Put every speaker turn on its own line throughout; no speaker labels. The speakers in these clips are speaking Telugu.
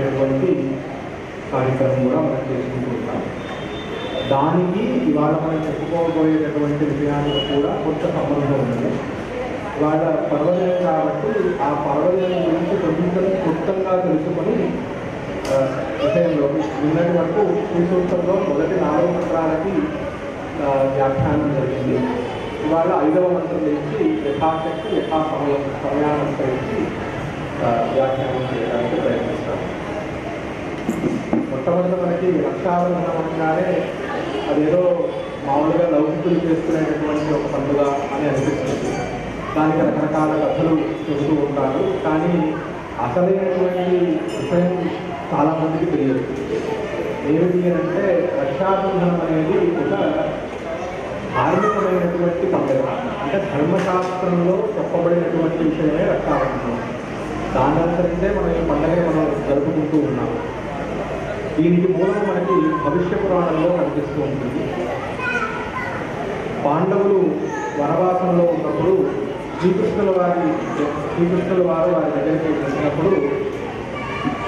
అటువంటి కార్యక్రమం కూడా మనం చేసుకుంటూ ఉంటాం. దానికి ఇవాళ మనం చెప్పుకోబోయేటటువంటి విషయానికి కూడా కొంత సంబంధం ఉన్నది. ఇవాళ పర్వదినం కాబట్టి ఆ పర్వదినం గురించి కొంచెం క్లుప్తంగా తెలుసుకొని విషయంలో నిన్నటి వరకు శ్రీ సూక్తంలో మొదటి 4 మంత్రాలకి వ్యాఖ్యానం జరిగింది. ఇవాళ 5వ మంత్రం నుంచి యథాశక్తి సమయానుసరించి వ్యాఖ్యానం చేయడానికి ప్రయత్నిస్తాం. మొట్టమొదటి మనకి రక్షాబంధనం అనగానే అదేదో మామూలుగా లౌకికులు చేసుకునేటటువంటి ఒక పండుగ అని అనిపిస్తుంది. దానికి రకరకాల కథలు చెబుతూ ఉంటారు. కానీ అసలైనటువంటి విషయం చాలామందికి తెలియదు. ఏమిటి అంటే రక్షాబంధనం అనేది ఒక ధార్మికమైనటువంటి పండుగ. అంటే ధర్మశాస్త్రంలో చెప్పబడినటువంటి విషయమే రక్షాబంధనం. దాని అనుసరించే మనం ఈ పండుగని మనం జరుపుకుంటూ ఉన్నాం. దీనికి మూలం మనకి భవిష్య పురాణంలో కనిపిస్తూ ఉంటుంది. పాండవులు వనవాసంలో ఉన్నప్పుడు శ్రీకృష్ణుల వారు వారి దగ్గరికి వచ్చినప్పుడు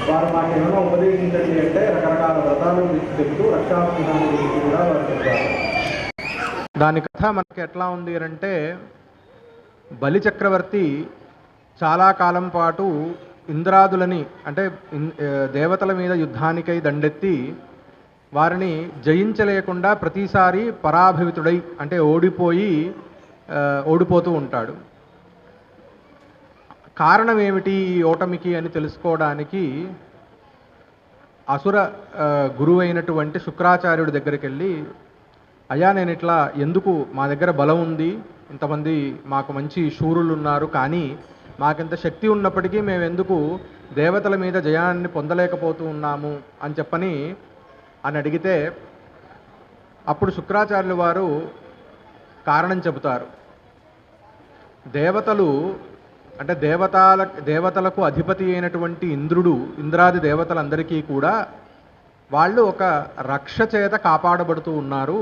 వారు మాకేమైనా ఉపదేశించండి అంటే రకరకాల వ్రతాల గురించి చెప్తూ రక్షాబంధనాల గురించి కూడా వారు చెప్పారు. దాని కథ మనకి ఎట్లా ఉంది అంటే, బలి చక్రవర్తి చాలా కాలం పాటు ఇంద్రాదులని అంటే దేవతల మీద యుద్ధానికై దండెత్తి వారిని జయించలేకుండా ప్రతిసారి పరాభవితుడై అంటే ఓడిపోతూ ఉంటాడు. కారణం ఏమిటి ఈ ఓటమికి అని తెలుసుకోవడానికి అసుర గురువైనటువంటి శుక్రాచార్యుడి దగ్గరికి వెళ్ళి, అయ్యా నేను ఇట్లా ఎందుకు, మా దగ్గర బలం ఉంది, ఇంతమంది మాకు మంచి శూరులు ఉన్నారు, కానీ మాకింత శక్తి ఉన్నప్పటికీ మేము ఎందుకు దేవతల మీద జయాన్ని పొందలేకపోతూ ఉన్నాము అని అడిగితే అప్పుడు శుక్రాచార్యులు వారు కారణం చెబుతారు. దేవతలు అంటే దేవతలకు అధిపతి అయినటువంటి ఇంద్రాది దేవతలందరికీ కూడా వాళ్ళు ఒక రక్ష చేత కాపాడబడుతూ ఉన్నారు,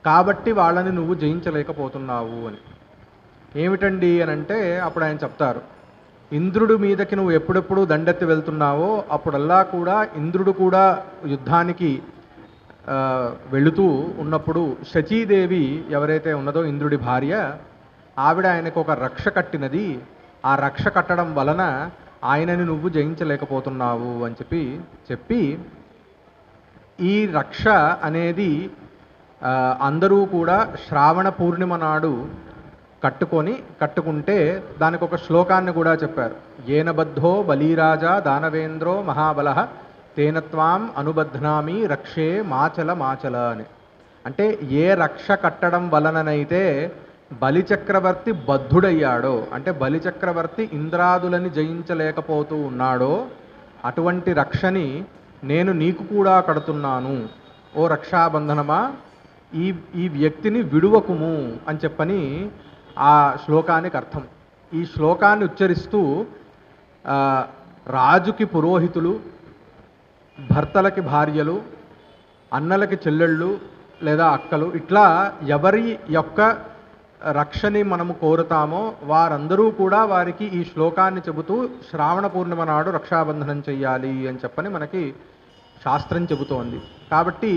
కాబట్టి వాళ్ళని నువ్వు జయించలేకపోతున్నావు అని. ఏమిటండి అని అంటే అప్పుడు ఆయన చెప్తారు, ఇంద్రుడి మీదకి నువ్వు ఎప్పుడెప్పుడు దండెత్తి వెళ్తున్నావో అప్పుడల్లా కూడా ఇంద్రుడు కూడా యుద్ధానికి వెళుతూ ఉన్నప్పుడు శచీదేవి ఎవరైతే ఉన్నదో ఇంద్రుడి భార్య, ఆవిడ ఆయనకు ఒక రక్ష కట్టినది, ఆ రక్ష కట్టడం వలన ఆయనని నువ్వు జయించలేకపోతున్నావు అని చెప్పి ఈ రక్ష అనేది అందరూ కూడా శ్రావణ పూర్ణిమ నాడు కట్టుకుంటే దానికి ఒక శ్లోకాన్ని కూడా చెప్పారు. ఏనబద్ధో బలీరాజా దానవేంద్రో మహాబలః తేనత్వాం అనుబధ్నామి రక్షే మాచల అని. అంటే ఏ రక్ష కట్టడం వలననైతే బలిచక్రవర్తి బద్ధుడయ్యాడో, అంటే బలిచక్రవర్తి ఇంద్రాదులని జయించలేకపోతూ ఉన్నాడో అటువంటి రక్షని నేను నీకు కూడా కడుతున్నాను, ఓ రక్షాబంధనమా, ఈ వ్యక్తిని విడువకుము అని ఆ శ్లోకానికి అర్థం. ఈ శ్లోకాన్ని ఉచ్చరిస్తూ రాజుకి పురోహితులు, భర్తలకి భార్యలు, అన్నలకి చెల్లెళ్ళు లేదా అక్కలు, ఇట్లా ఎవరి యొక్క రక్షని మనము కోరుతామో వారందరూ కూడా వారికి ఈ శ్లోకాన్ని చెబుతూ శ్రావణ పూర్ణిమ నాడు రక్షాబంధనం చెయ్యాలి అని మనకి శాస్త్రం చెబుతోంది. కాబట్టి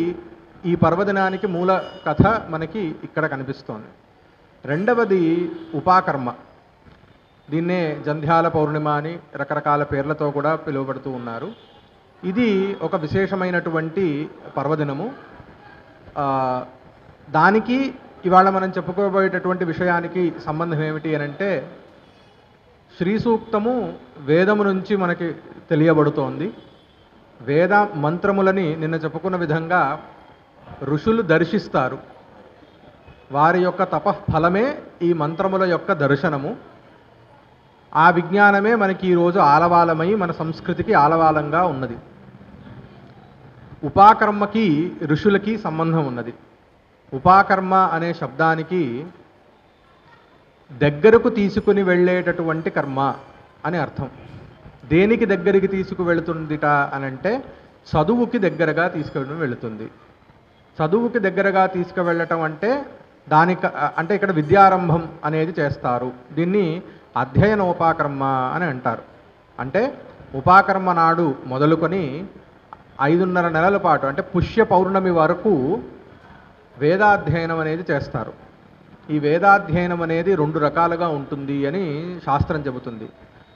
ఈ పర్వదినానికి మూల కథ మనకి ఇక్కడ కనిపిస్తోంది. రెండవది ఉపాకర్మ. దీన్నే జంధ్యాల పౌర్ణిమ అని రకరకాల పేర్లతో కూడా పిలువబడుతూ ఉన్నారు. ఇది ఒక విశేషమైనటువంటి పర్వదినము. దానికి ఇవాళ మనం చెప్పుకోబోయేటటువంటి విషయానికి సంబంధం ఏమిటి అని అంటే, శ్రీ సూక్తము వేదము నుంచి మనకి తెలియబడుతోంది. వేద మంత్రములని నిన్న చెప్పుకున్న విధంగా ఋషులు దర్శిస్తారు. వారి యొక్క తపఃఫలమే ఈ మంత్రముల యొక్క దర్శనము. ఆ విజ్ఞానమే మనకి ఈరోజు ఆలవాలమై మన సంస్కృతికి ఆలవాలంగా ఉన్నది. ఉపాకర్మకి ఋషులకి సంబంధం ఉన్నది. ఉపాకర్మ అనే శబ్దానికి దగ్గరకు తీసుకుని వెళ్ళేటటువంటి కర్మ అని అర్థం. దేనికి దగ్గరికి తీసుకువెళుతుందిట అనంటే చదువుకి దగ్గరగా తీసుకుని వెళుతుంది. చదువుకి దగ్గరగా తీసుకువెళ్ళటం అంటే అంటే ఇక్కడ విద్యారంభం అనేది చేస్తారు. దీన్ని అధ్యయనోపాకర్మ అని అంటారు. అంటే ఉపాకర్మ నాడు మొదలుకొని 5.5 నెలల పాటు అంటే పుష్య పౌర్ణమి వరకు వేదాధ్యయనం అనేది చేస్తారు. ఈ వేదాధ్యయనం అనేది 2 రకాలుగా ఉంటుంది అని శాస్త్రం చెబుతుంది.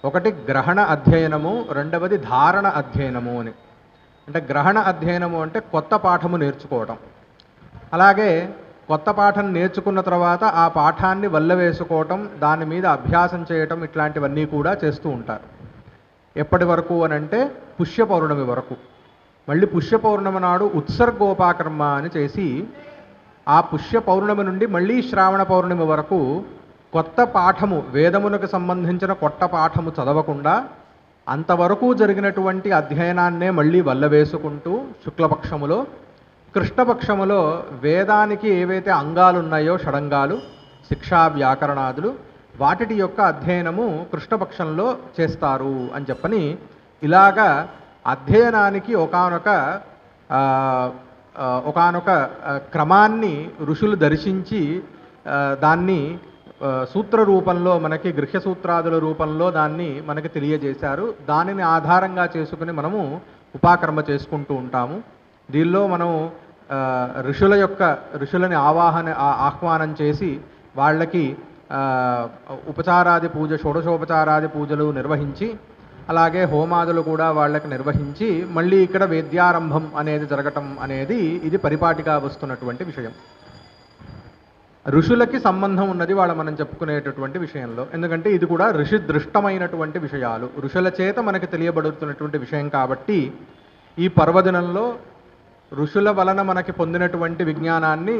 ఒకటి గ్రహణ అధ్యయనము, రెండవది ధారణ అధ్యయనము అని. అంటే గ్రహణ అధ్యయనము అంటే కొత్త పాఠము నేర్చుకోవటం. అలాగే కొత్త పాఠం నేర్చుకున్న తర్వాత ఆ పాఠాన్ని వల్లవేసుకోవటం, దాని మీద అభ్యాసం చేయటం, ఇట్లాంటివన్నీ కూడా చేస్తూ ఉంటారు. ఎప్పటి వరకు అని అంటే పుష్య పౌర్ణమి వరకు. మళ్ళీ పుష్య పౌర్ణమి నాడు ఉత్సర్గోపాకర్మ అని చేసి ఆ పుష్య పౌర్ణమి నుండి మళ్ళీ శ్రావణ పౌర్ణమి వరకు కొత్త పాఠము, వేదమునకు సంబంధించిన కొత్త పాఠము చదవకుండా అంతవరకు జరిగినటువంటి అధ్యయనాన్నే మళ్ళీ వల్లవేసుకుంటూ శుక్లపక్షములో, కృష్ణపక్షములో వేదానికి ఏవైతే అంగాలు ఉన్నాయో షడంగాలు, శిక్షా వ్యాకరణాదులు, వాటి యొక్క అధ్యయనము కృష్ణపక్షంలో చేస్తారు అని చెప్పని ఇలాగా అధ్యయనానికి ఒకానొక క్రమాన్ని ఋషులు దర్శించి దాన్ని సూత్ర రూపంలో మనకి గృహ్య సూత్రాదుల రూపంలో దాన్ని మనకి తెలియజేశారు. దానిని ఆధారంగా చేసుకుని మనము ఉపాకర్మ చేసుకుంటూ ఉంటాము. దీనిలో మనం ఋషులని ఆహ్వానం చేసి వాళ్ళకి ఉపచారాది పూజ, షోడశోపచారాది పూజలు నిర్వహించి, అలాగే హోమాదులు కూడా వాళ్ళకి నిర్వహించి మళ్ళీ ఇక్కడ వేద్యారంభం అనేది జరగటం అనేది ఇది పరిపాటిగా వస్తున్నటువంటి విషయం. ఋషులకి సంబంధం ఉన్నది మనం చెప్పుకునేటటువంటి విషయంలో. ఎందుకంటే ఇది కూడా ఋషి దృష్టమైనటువంటి విషయాలు, ఋషుల చేత మనకి తెలియబడుతున్నటువంటి విషయం కాబట్టి ఈ పర్వదినంలో ఋషుల వలన మనకి పొందినటువంటి విజ్ఞానాన్ని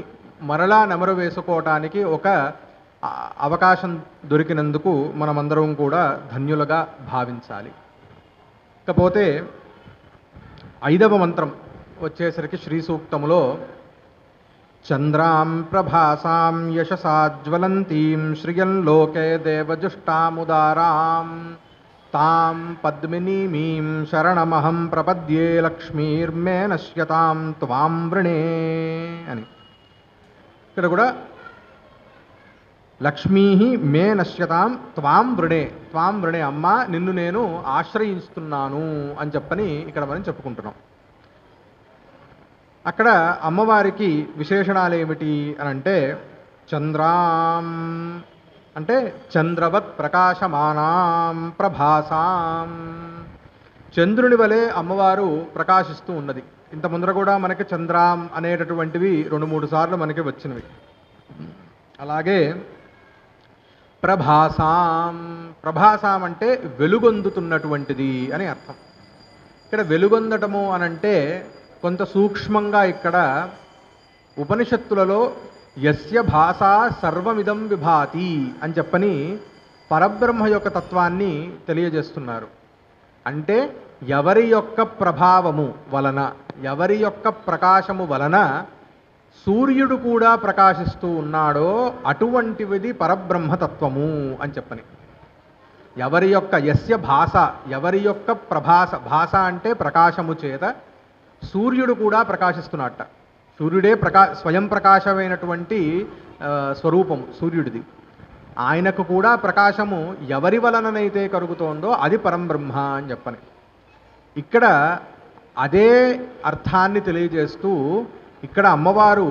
మరలా నెమరు వేసుకోవటానికి ఒక అవకాశం దొరికినందుకు మనమందరం కూడా ధన్యులుగా భావించాలి. ఇకపోతే 5వ మంత్రం వచ్చేసరికి శ్రీ సూక్తములో చంద్రాం ప్రభాసాం యశసాజ్వలంతీం శ్రియం లోకే దేవజుష్టాముదారాం తాం పద్మినీమీం శరణమహం ప్రపద్యే లక్ష్మీర్మే నశ్యతాం త్వాం వృణే అని. ఇక్కడ కూడా లక్ష్మీ మే నశ్యతాం త్వాం వృణే, త్వాం వృణే, అమ్మ నిన్ను నేను ఆశ్రయిస్తున్నాను అని చెప్పని ఇక్కడ మనం చెప్పుకుంటున్నాం. అక్కడ అమ్మవారికి విశేషణాలు ఏమిటి అని అంటే చంద్రాం అంటే చంద్రవత్ ప్రకాశమానాం ప్రభాసాం, చంద్రుని వలె అమ్మవారు ప్రకాశిస్తూ ఉన్నది. ఇంత ముందర కూడా మనకి చంద్రాం అనేటటువంటివి 2-3 సార్లు మనకి వచ్చినవి. అలాగే ప్రభాసాం, ప్రభాసాం అంటే వెలుగొందుతున్నటువంటిది అని అర్థం. ఇక్కడ వెలుగొందటము అనంటే కొంత సూక్ష్మంగా ఇక్కడ ఉపనిషత్తులలో యస్య భాషా సర్వమిదం విభాతి అని చెప్పని పరబ్రహ్మ యొక్క తత్వాన్ని తెలియజేస్తున్నారు. అంటే ఎవరి యొక్క ప్రభావము వలన, ఎవరి యొక్క ప్రకాశము వలన సూర్యుడు కూడా ప్రకాశిస్తూ ఉన్నాడో అటువంటిది పరబ్రహ్మతత్వము అని చెప్పని. ఎవరి యొక్క యస్య భాష, ఎవరి యొక్క భాష అంటే ప్రకాశము చేత సూర్యుడు కూడా ప్రకాశిస్తున్నట్ట. సూర్యుడే స్వయం ప్రకాశమైనటువంటి స్వరూపము సూర్యుడిది. ఆయనకు కూడా ప్రకాశము ఎవరి వలననైతే కలుగుతోందో అది పరంబ్రహ్మ అని చెప్పని. ఇక్కడ అదే అర్థాన్ని తెలియజేస్తూ ఇక్కడ అమ్మవారు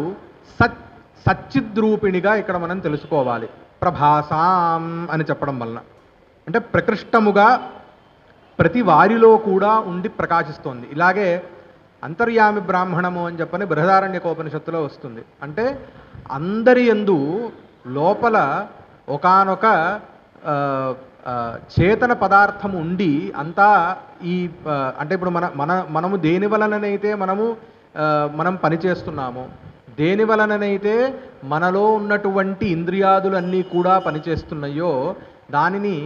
సచ్చిద్రూపిణిగా ఇక్కడ మనం తెలుసుకోవాలి. ప్రభాసాం అని చెప్పడం వలన అంటే ప్రకృష్టముగా ప్రతి వారిలో కూడా ఉండి ప్రకాశిస్తోంది. ఇలాగే అంతర్యామి బ్రాహ్మణము అని చెప్పని బృహదారణ్యకోపనిషత్తులో వస్తుంది. అంటే అందరి యందు లోపల ఒకానొక చేతన పదార్థం ఉండి అంతా ఈ అంటే ఇప్పుడు మనము దేని వలననైతే మనం పనిచేస్తున్నామో, దేని వలననైతే మనలో ఉన్నటువంటి ఇంద్రియాదులన్నీ కూడా పనిచేస్తున్నాయో దానిని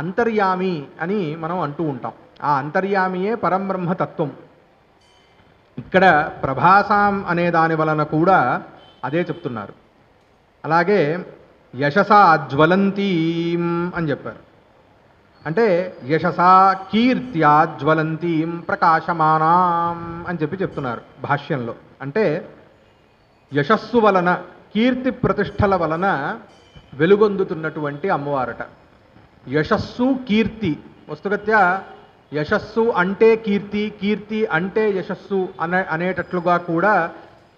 అంతర్యామి అని మనం అంటూ ఉంటాం. ఆ అంతర్యామియే పరంబ్రహ్మతత్వం. ఇక్కడ ప్రభాసాం అనే దాని వలన కూడా అదే చెప్తున్నారు. అలాగే యశసా జ్వలంతీం అని చెప్పారు. అంటే యశసా కీర్త్యా జ్వలంతీం ప్రకాశమానాం అని చెప్తున్నారు భాష్యంలో. అంటే యశస్సు వలన, కీర్తి ప్రతిష్టల వలన వెలుగొందుతున్నటువంటి అమ్మవారట. యశస్సు కీర్తి వస్తుగత్యా యశస్సు అంటే కీర్తి, కీర్తి అంటే యశస్సు అనేటట్లుగా కూడా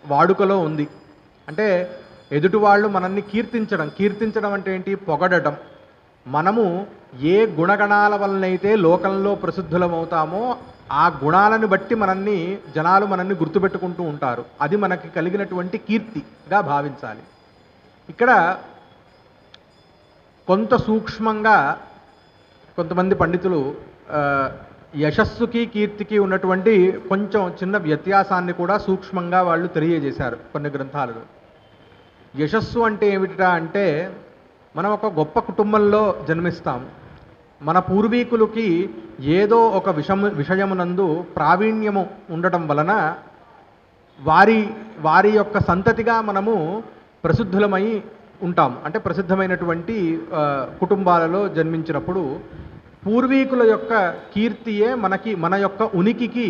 వాడుకలో ఉంది. అంటే ఎదుటివాళ్ళు మనల్ని కీర్తించడం అంటే ఏంటి? పొగడటం. మనము ఏ గుణగణాల వలనైతే లోకంలో ప్రసిద్ధులమవుతామో ఆ గుణాలను బట్టి జనాలు మనల్ని గుర్తుపెట్టుకుంటూ ఉంటారు. అది మనకి కలిగినటువంటి కీర్తిగా భావించాలి. ఇక్కడ కొంత సూక్ష్మంగా కొంతమంది పండితులు యశస్సుకి కీర్తికి ఉన్నటువంటి కొంచెం చిన్న వ్యత్యాసాన్ని కూడా సూక్ష్మంగా వాళ్ళు తెలియజేశారు కొన్ని గ్రంథాలలో. యశస్సు అంటే ఏమిటా అంటే, మనం ఒక గొప్ప కుటుంబంలో జన్మిస్తాము. మన పూర్వీకులకి ఏదో ఒక విషయమునందు ప్రావీణ్యము ఉండటం వలన వారి యొక్క సంతతిగా మనము ప్రసిద్ధులమై ఉంటాము. అంటే ప్రసిద్ధమైనటువంటి కుటుంబాలలో జన్మించినప్పుడు పూర్వీకుల యొక్క కీర్తియే మన యొక్క ఉనికికి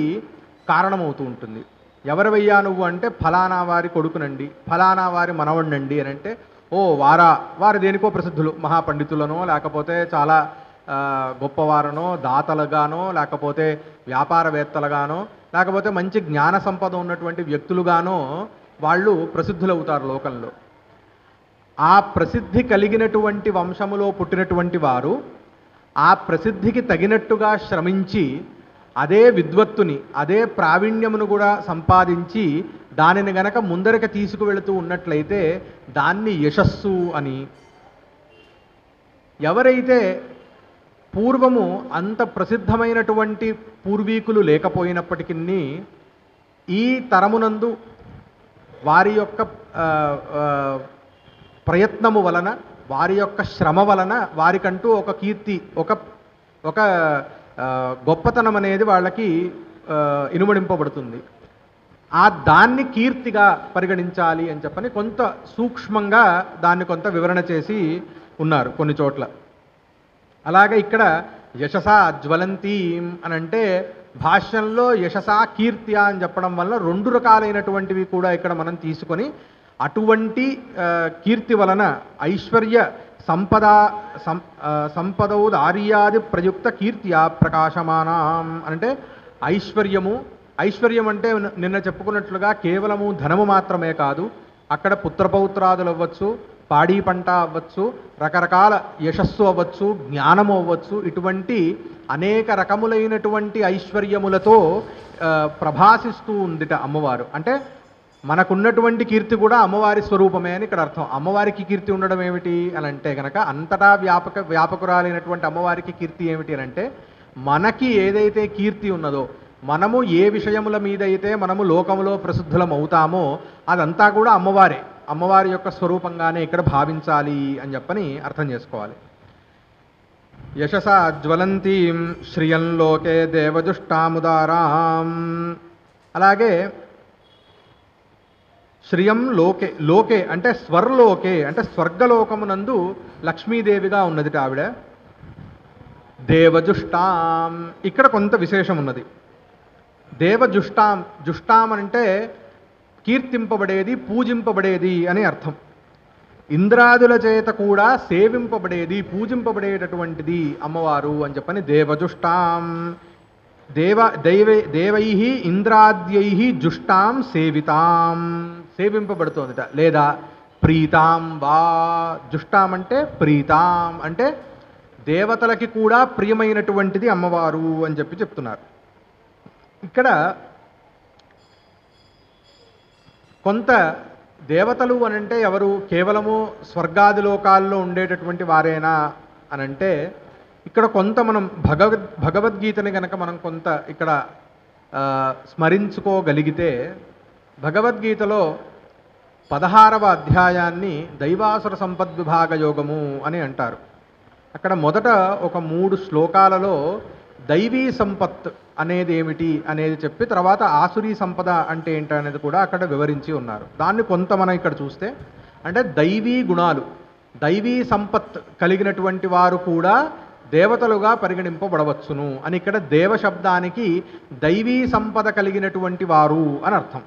కారణమవుతూ ఉంటుంది. ఎవరివయ్యా నువ్వు అంటే ఫలానా వారి కొడుకునండి, ఫలానా వారి మనవడినండి అని అంటే, ఓ వారు దేనికో ప్రసిద్ధులు, మహాపండితులనో లేకపోతే చాలా గొప్పవారనో దాతలుగానో లేకపోతే వ్యాపారవేత్తలుగానో లేకపోతే మంచి జ్ఞాన సంపద ఉన్నటువంటి వ్యక్తులుగానో వాళ్ళు ప్రసిద్ధులవుతారు లోకంలో. ఆ ప్రసిద్ధి కలిగినటువంటి వంశములో పుట్టినటువంటి వారు ఆ ప్రసిద్ధికి తగినట్టుగా శ్రమించి అదే విద్వత్తుని అదే ప్రావీణ్యమును కూడా సంపాదించి దానిని గనక ముందరికి తీసుకువెళుతూ ఉన్నట్లయితే దాన్ని యశస్సు అని. ఎవరైతే పూర్వము అంత ప్రసిద్ధమైనటువంటి పూర్వీకులు లేకపోయినప్పటికీ ఈ తరమునందు వారి యొక్క ప్రయత్నము వలన వారి యొక్క శ్రమ వలన వారికంటూ ఒక కీర్తి ఒక గొప్పతనం అనేది వాళ్ళకి ఇనుమడింపబడుతుంది. దాన్ని కీర్తిగా పరిగణించాలి అని చెప్పని కొంత సూక్ష్మంగా దాన్ని కొంత వివరణ చేసి ఉన్నారు కొన్ని చోట్ల. అలాగే ఇక్కడ యశసా జ్వలంతీం అని అంటే భాష్యంలో యశసా కీర్త్యా అని చెప్పడం వల్ల రెండు రకాలైనటువంటివి కూడా ఇక్కడ మనం తీసుకొని అటువంటి కీర్తి వలన ఐశ్వర్య సంపదౌదార్యాది ప్రయుక్త కీర్త్యా ప్రకాశమానం అంటే ఐశ్వర్యం అంటే నిన్న చెప్పుకున్నట్లుగా కేవలము ధనము మాత్రమే కాదు, అక్కడ పుత్రపౌత్రాదులు అవ్వచ్చు, పాడి పంట అవ్వచ్చు, రకరకాల యశస్సు అవ్వచ్చు, జ్ఞానము అవ్వచ్చు, ఇటువంటి అనేక రకములైనటువంటి ఐశ్వర్యములతో ప్రభాసిస్తూ ఉందిట అమ్మవారు. అంటే మనకున్నటువంటి కీర్తి కూడా అమ్మవారి స్వరూపమే అని ఇక్కడ అర్థం. అమ్మవారికి కీర్తి ఉండడం ఏమిటి అని అంటే కనుక అంతటా వ్యాపకురాలైనటువంటి అమ్మవారికి కీర్తి ఏమిటి అని అంటే, మనకి ఏదైతే కీర్తి ఉన్నదో, మనము ఏ విషయముల మీద అయితే మనము లోకములో ప్రసిద్ధులం అవుతామో అదంతా కూడా అమ్మవారి యొక్క స్వరూపంగానే ఇక్కడ భావించాలి అని చెప్పని అర్థం చేసుకోవాలి. యశసా జ్వలంతీం శ్రియం లోకే దేవజుష్టాముదారాం. అలాగే శ్రియం లోకే అంటే స్వర్లోకే అంటే స్వర్గలోకమునందు లక్ష్మీదేవిగా ఉన్నది ఆవిడ. దేవజుష్టాం ఇక్కడ కొంత విశేషం ఉన్నది. జుష్టాం అంటే కీర్తింపబడేది, పూజింపబడేది అని అర్థం. ఇంద్రాదుల చేత కూడా సేవింపబడేది, పూజింపబడేటటువంటిది అమ్మవారు అని చెప్పని దేవజుష్టాం. దేవై ఇంద్రాద్యై జుష్టాం సేవింపబడుతోందిట. లేదా ప్రీతాం వా, జుష్టాం అంటే ప్రీతాం అంటే దేవతలకి కూడా ప్రియమైనటువంటిది అమ్మవారు అని చెప్తున్నారు. ఇక్కడ కొంత దేవతలు అనంటే ఎవరు? కేవలము స్వర్గాది లోకాల్లో ఉండేటటువంటి వారేనా అనంటే, ఇక్కడ కొంత మనం భగవద్గీతని కనుక మనం కొంత ఇక్కడ స్మరించుకోగలిగితే, భగవద్గీతలో 16వ అధ్యాయాన్ని దైవాసుర సంపద్విభాగ యోగము అని అంటారు. అక్కడ మొదట ఒక 3 శ్లోకాలలో దైవీ సంపత్ అనేది ఏమిటి అనేది చెప్పి తర్వాత ఆసురీ సంపద అంటే ఏంటి అనేది కూడా అక్కడ వివరించి ఉన్నారు. దాన్ని కొంత మనం ఇక్కడ చూస్తే అంటే దైవీ గుణాలు, దైవీ సంపత్ కలిగినటువంటి వారు కూడా దేవతలుగా పరిగణింపబడవచ్చును అని ఇక్కడ దేవ శబ్దానికి దైవీ సంపద కలిగినటువంటి వారు అని అర్థం.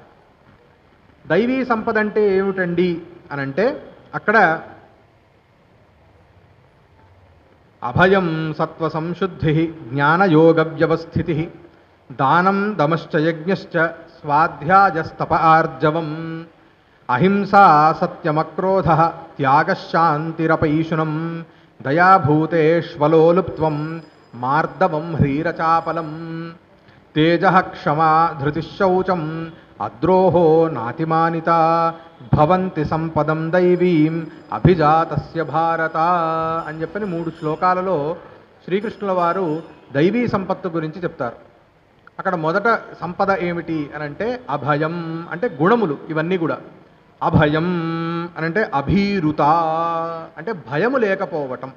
దైవీ సంపద అంటే ఏమిటండి అనంటే అక్కడ అభయం సత్వసంశుద్ధి జ్ఞానయోగవ్యవస్థితి దానం దమశ్చ యజ్ఞశ్చ స్వాధ్యాయస్తప ఆర్జవం అహింసా సత్యమక్రోధ త్యాగశాంతిరపైశునం దయాభూతేష్వలోలుప్త్వం మార్దవం హ్రీరచాపలం తేజ క్షమా ధృతిశౌచం అద్రోహో నాతిమానిత భవంతి సంపదం దైవీం అభిజాతస్య భారత అని చెప్పని 3 శ్లోకాలలో శ్రీకృష్ణుల వారు దైవీ సంపత్తు గురించి చెప్తారు. అక్కడ మొదట సంపద ఏమిటి అని అంటే అభయం అంటే గుణములు ఇవన్నీ కూడా. అభయం అనంటే అభీరుత అంటే భయము లేకపోవటం.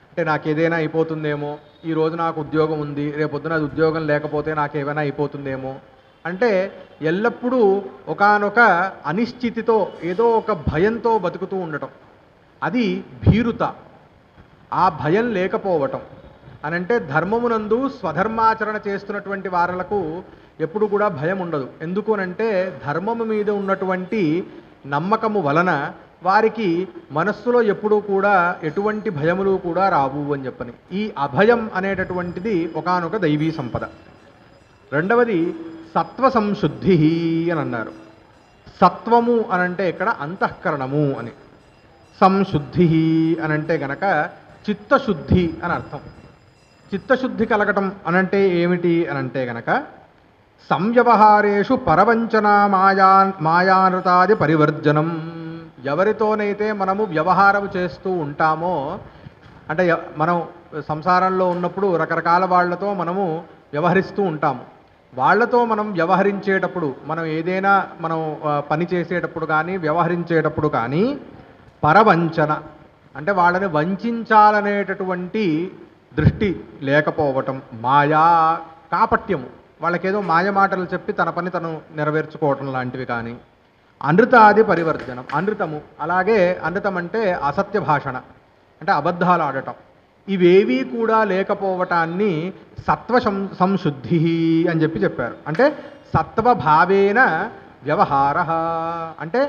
అంటే నాకు ఏదైనా అయిపోతుందేమో, ఈరోజు నాకు ఉద్యోగం ఉంది, రేపొద్దున అది ఉద్యోగం లేకపోతే నాకు ఏమైనా అయిపోతుందేమో అంటే ఎల్లప్పుడూ ఒకానొక అనిశ్చితితో ఏదో ఒక భయంతో బతుకుతూ ఉండటం, అది భీరుత. ఆ భయం లేకపోవటం అనంటే ధర్మమునందు స్వధర్మాచరణ చేస్తున్నటువంటి వారలకు ఎప్పుడు కూడా భయం ఉండదు. ఎందుకు అనంటే ధర్మము మీద ఉన్నటువంటి నమ్మకము వలన వారికి మనస్సులో ఎప్పుడూ కూడా ఎటువంటి భయములు కూడా రావు అని చెప్పని. ఈ అభయం అనేటటువంటిది ఒకానొక దైవీ సంపద. రెండవది సత్వ సంశుద్ధి అని అన్నారు. సత్వము అనంటే ఇక్కడ అంతఃకరణము అని, సంశుద్ధి అనంటే గనక చిత్తశుద్ధి అని అర్థం. చిత్తశుద్ధి కలగటం అనంటే ఏమిటి అనంటే గనక సంవ్యవహారేషు పరవంచనా మాయానృతాది పరివర్జనం. ఎవరితోనైతే మనము వ్యవహారం చేస్తూ ఉంటామో అంటే మనం సంసారంలో ఉన్నప్పుడు రకరకాల వాళ్ళతో మనము వ్యవహరిస్తూ ఉంటాము. వాళ్ళతో మనం వ్యవహరించేటప్పుడు, మనం ఏదైనా మనం పని చేసేటప్పుడు కానీ వ్యవహరించేటప్పుడు కానీ పరవంచన అంటే వాళ్ళని వంచాలనేటటువంటి దృష్టి లేకపోవటం, మాయా కాపట్యము, వాళ్ళకేదో మాయ మాటలు చెప్పి తన పని తను నెరవేర్చుకోవటం లాంటివి కానీ, అనృతాది పరివర్జనం అనృతము, అలాగే అనృతం అంటే అసత్య భాషణ అంటే అబద్ధాలు ఆడటం, ఇవేవీ కూడా లేకపోవటాన్ని సత్వ సంశుద్ధి అని చెప్పారు. అంటే సత్వభావేన వ్యవహార అంటే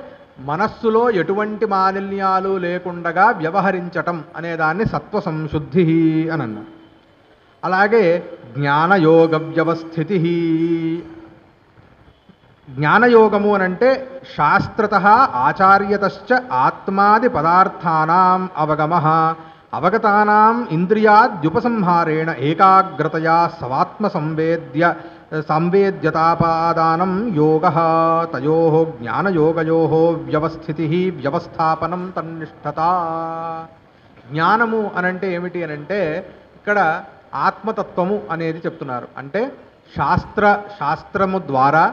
మనస్సులో ఎటువంటి మాలిన్యాలు లేకుండగా వ్యవహరించటం అనేదాన్ని సత్వ సంశుద్ధి అని అన్నారు. అలాగే జ్ఞానయోగ వ్యవస్థితి. జ్ఞానయోగము అనంటే శాస్త్రత ఆచార్యతశ్చ ఆత్మాది పదార్థానాం అవగమః అవగతానాం ఇంద్రియాద్యుపసంహారేణ ఏకాగ్రతయా స్వాత్మ సంవేద్యతాపాదానం యోగః తయోః జ్ఞానయోగయోః వ్యవస్థితి వ్యవస్థాపనం తన్నిష్ఠత. జ్ఞానము అనంటే ఏమిటి అనంటే ఇక్కడ ఆత్మతత్వము అనేది చెప్తున్నారు. అంటే శాస్త్రము ద్వారా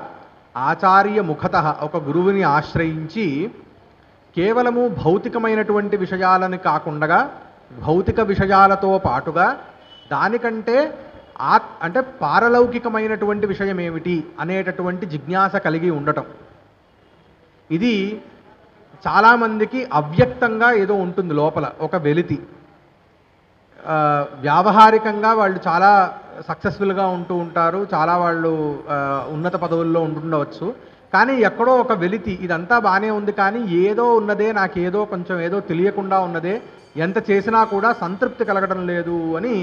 ఆచార్య ముఖత ఒక గురువుని ఆశ్రయించి కేవలము భౌతికమైనటువంటి విషయాలను కాకుండా భౌతిక విషయాలతో పాటుగా దానికంటే అంటే పారలౌకికమైనటువంటి విషయం ఏమిటి అనేటటువంటి జిజ్ఞాస కలిగి ఉండటం. ఇది చాలామందికి అవ్యక్తంగా ఏదో ఉంటుంది లోపల ఒక వెలితి. వ్యావహారికంగా వాళ్ళు చాలా సక్సెస్ఫుల్గా ఉంటూ ఉంటారు, చాలా వాళ్ళు ఉన్నత పదవుల్లో ఉంటుండవచ్చు, కానీ ఎక్కడో ఒక వెలితి, ఇదంతా బాగానే ఉంది కానీ ఏదో ఉన్నదే, నాకేదో కొంచెం ఏదో తెలియకుండా ఉన్నదే, ఎంత చేసినా కూడా సంతృప్తి కలగడం లేదు అని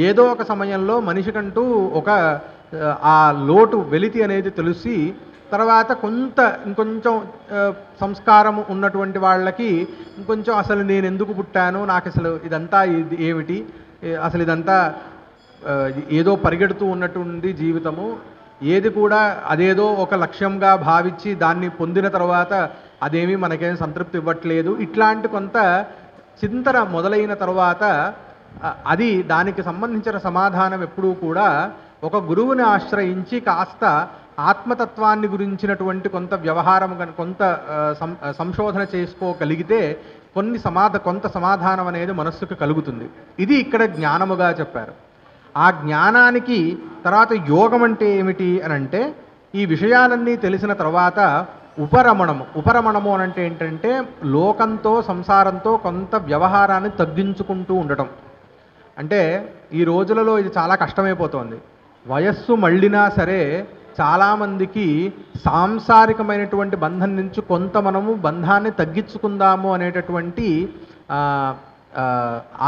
ఏదో ఒక సమయంలో మనిషికంటూ ఒక ఆ లోటు వెలితి అనేది తెలిసి తర్వాత ఇంకొంచెం సంస్కారం ఉన్నటువంటి వాళ్ళకి ఇంకొంచెం అసలు నేను ఎందుకు పుట్టాను, నాకు అసలు ఇదంతా ఏమిటి, అసలు ఇదంతా ఏదో పరిగెడుతూ ఉన్నటువంటి జీవితము, ఏది కూడా అదేదో ఒక లక్ష్యంగా భావించి దాన్ని పొందిన తర్వాత అదేమీ మనకేం సంతృప్తి ఇవ్వట్లేదు, ఇట్లాంటి కొంత చింతన మొదలైన తర్వాత అది దానికి సంబంధించిన సమాధానం ఎప్పుడూ కూడా ఒక గురువుని ఆశ్రయించి కాస్త ఆత్మతత్వాన్ని గురించినటువంటి కొంత వ్యవహారం కొంత సంశోధన చేసుకోగలిగితే కొంత సమాధానం అనేది మనస్సుకు కలుగుతుంది. ఇది ఇక్కడ జ్ఞానముగా చెప్పారు. ఆ జ్ఞానానికి తర్వాత యోగం అంటే ఏమిటి అని అంటే ఈ విషయాలన్నీ తెలిసిన తర్వాత ఉపరమణము అని అంటే ఏంటంటే లోకంతో సంసారంతో కొంత వ్యవహారాన్ని తగ్గించుకుంటూ ఉండటం. అంటే ఈ రోజులలో ఇది చాలా కష్టమైపోతుంది. వయస్సు మళ్ళినా సరే చాలామందికి సాంసారికమైనటువంటి బంధం నుంచి కొంత మనము బంధాన్ని తగ్గించుకుందాము అనేటటువంటి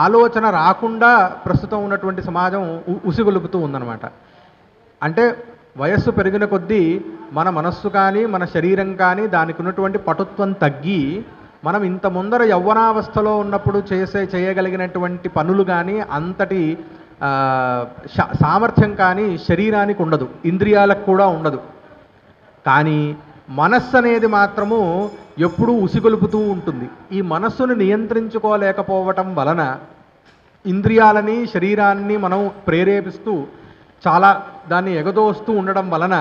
ఆలోచన రాకుండా ప్రస్తుతం ఉన్నటువంటి సమాజం ఉసిగొలుపుతూ ఉందన్నమాట. అంటే వయస్సు పెరిగిన కొద్దీ మన మనస్సు కానీ మన శరీరం కానీ దానికి ఉన్నటువంటి పటుత్వం తగ్గి మనం ఇంత ముందర యవ్వనావస్థలో ఉన్నప్పుడు చేయగలిగినటువంటి పనులు కానీ అంతటి సామర్థ్యం కానీ శరీరానికి ఉండదు, ఇంద్రియాలకు కూడా ఉండదు. కానీ మనస్సు అనేది మాత్రము ఎప్పుడూ ఉసిగొలుపుతూ ఉంటుంది. ఈ మనస్సును నియంత్రించుకోలేకపోవటం వలన ఇంద్రియాలని శరీరాన్ని మనం ప్రేరేపిస్తూ చాలా దాన్ని ఎగదోస్తూ ఉండడం వలన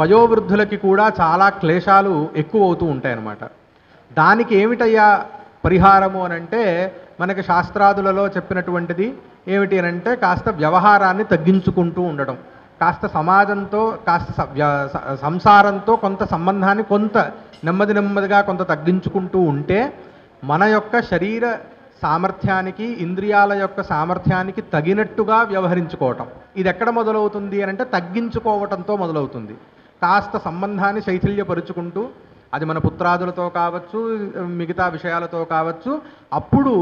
వయోవృద్ధులకి కూడా చాలా క్లేశాలు ఎక్కువ అవుతూ ఉంటాయన్నమాట. దానికి ఏమిటయ్యా పరిహారము అనంటే మనకి శాస్త్రాదులలో చెప్పినటువంటిది ఏమిటి అనంటే కాస్త వ్యవహారాన్ని తగ్గించుకుంటూ ఉండడం, కాస్త సమాజంతో కాస్త సంసారంతో కొంత సంబంధాన్ని కొంత నెమ్మదిగా కొంత తగ్గించుకుంటూ ఉంటే మన యొక్క శరీర సామర్థ్యానికి ఇంద్రియాల యొక్క సామర్థ్యానికి తగినట్టుగా వ్యవహరించుకోవటం. ఇది ఎక్కడ మొదలవుతుంది అనంటే తగ్గించుకోవటంతో మొదలవుతుంది. కాస్త సంబంధాన్ని శైథిల్యపరుచుకుంటూ, అది మన పుత్రాదులతో కావచ్చు, మిగతా విషయాలతో కావచ్చు, అప్పుడు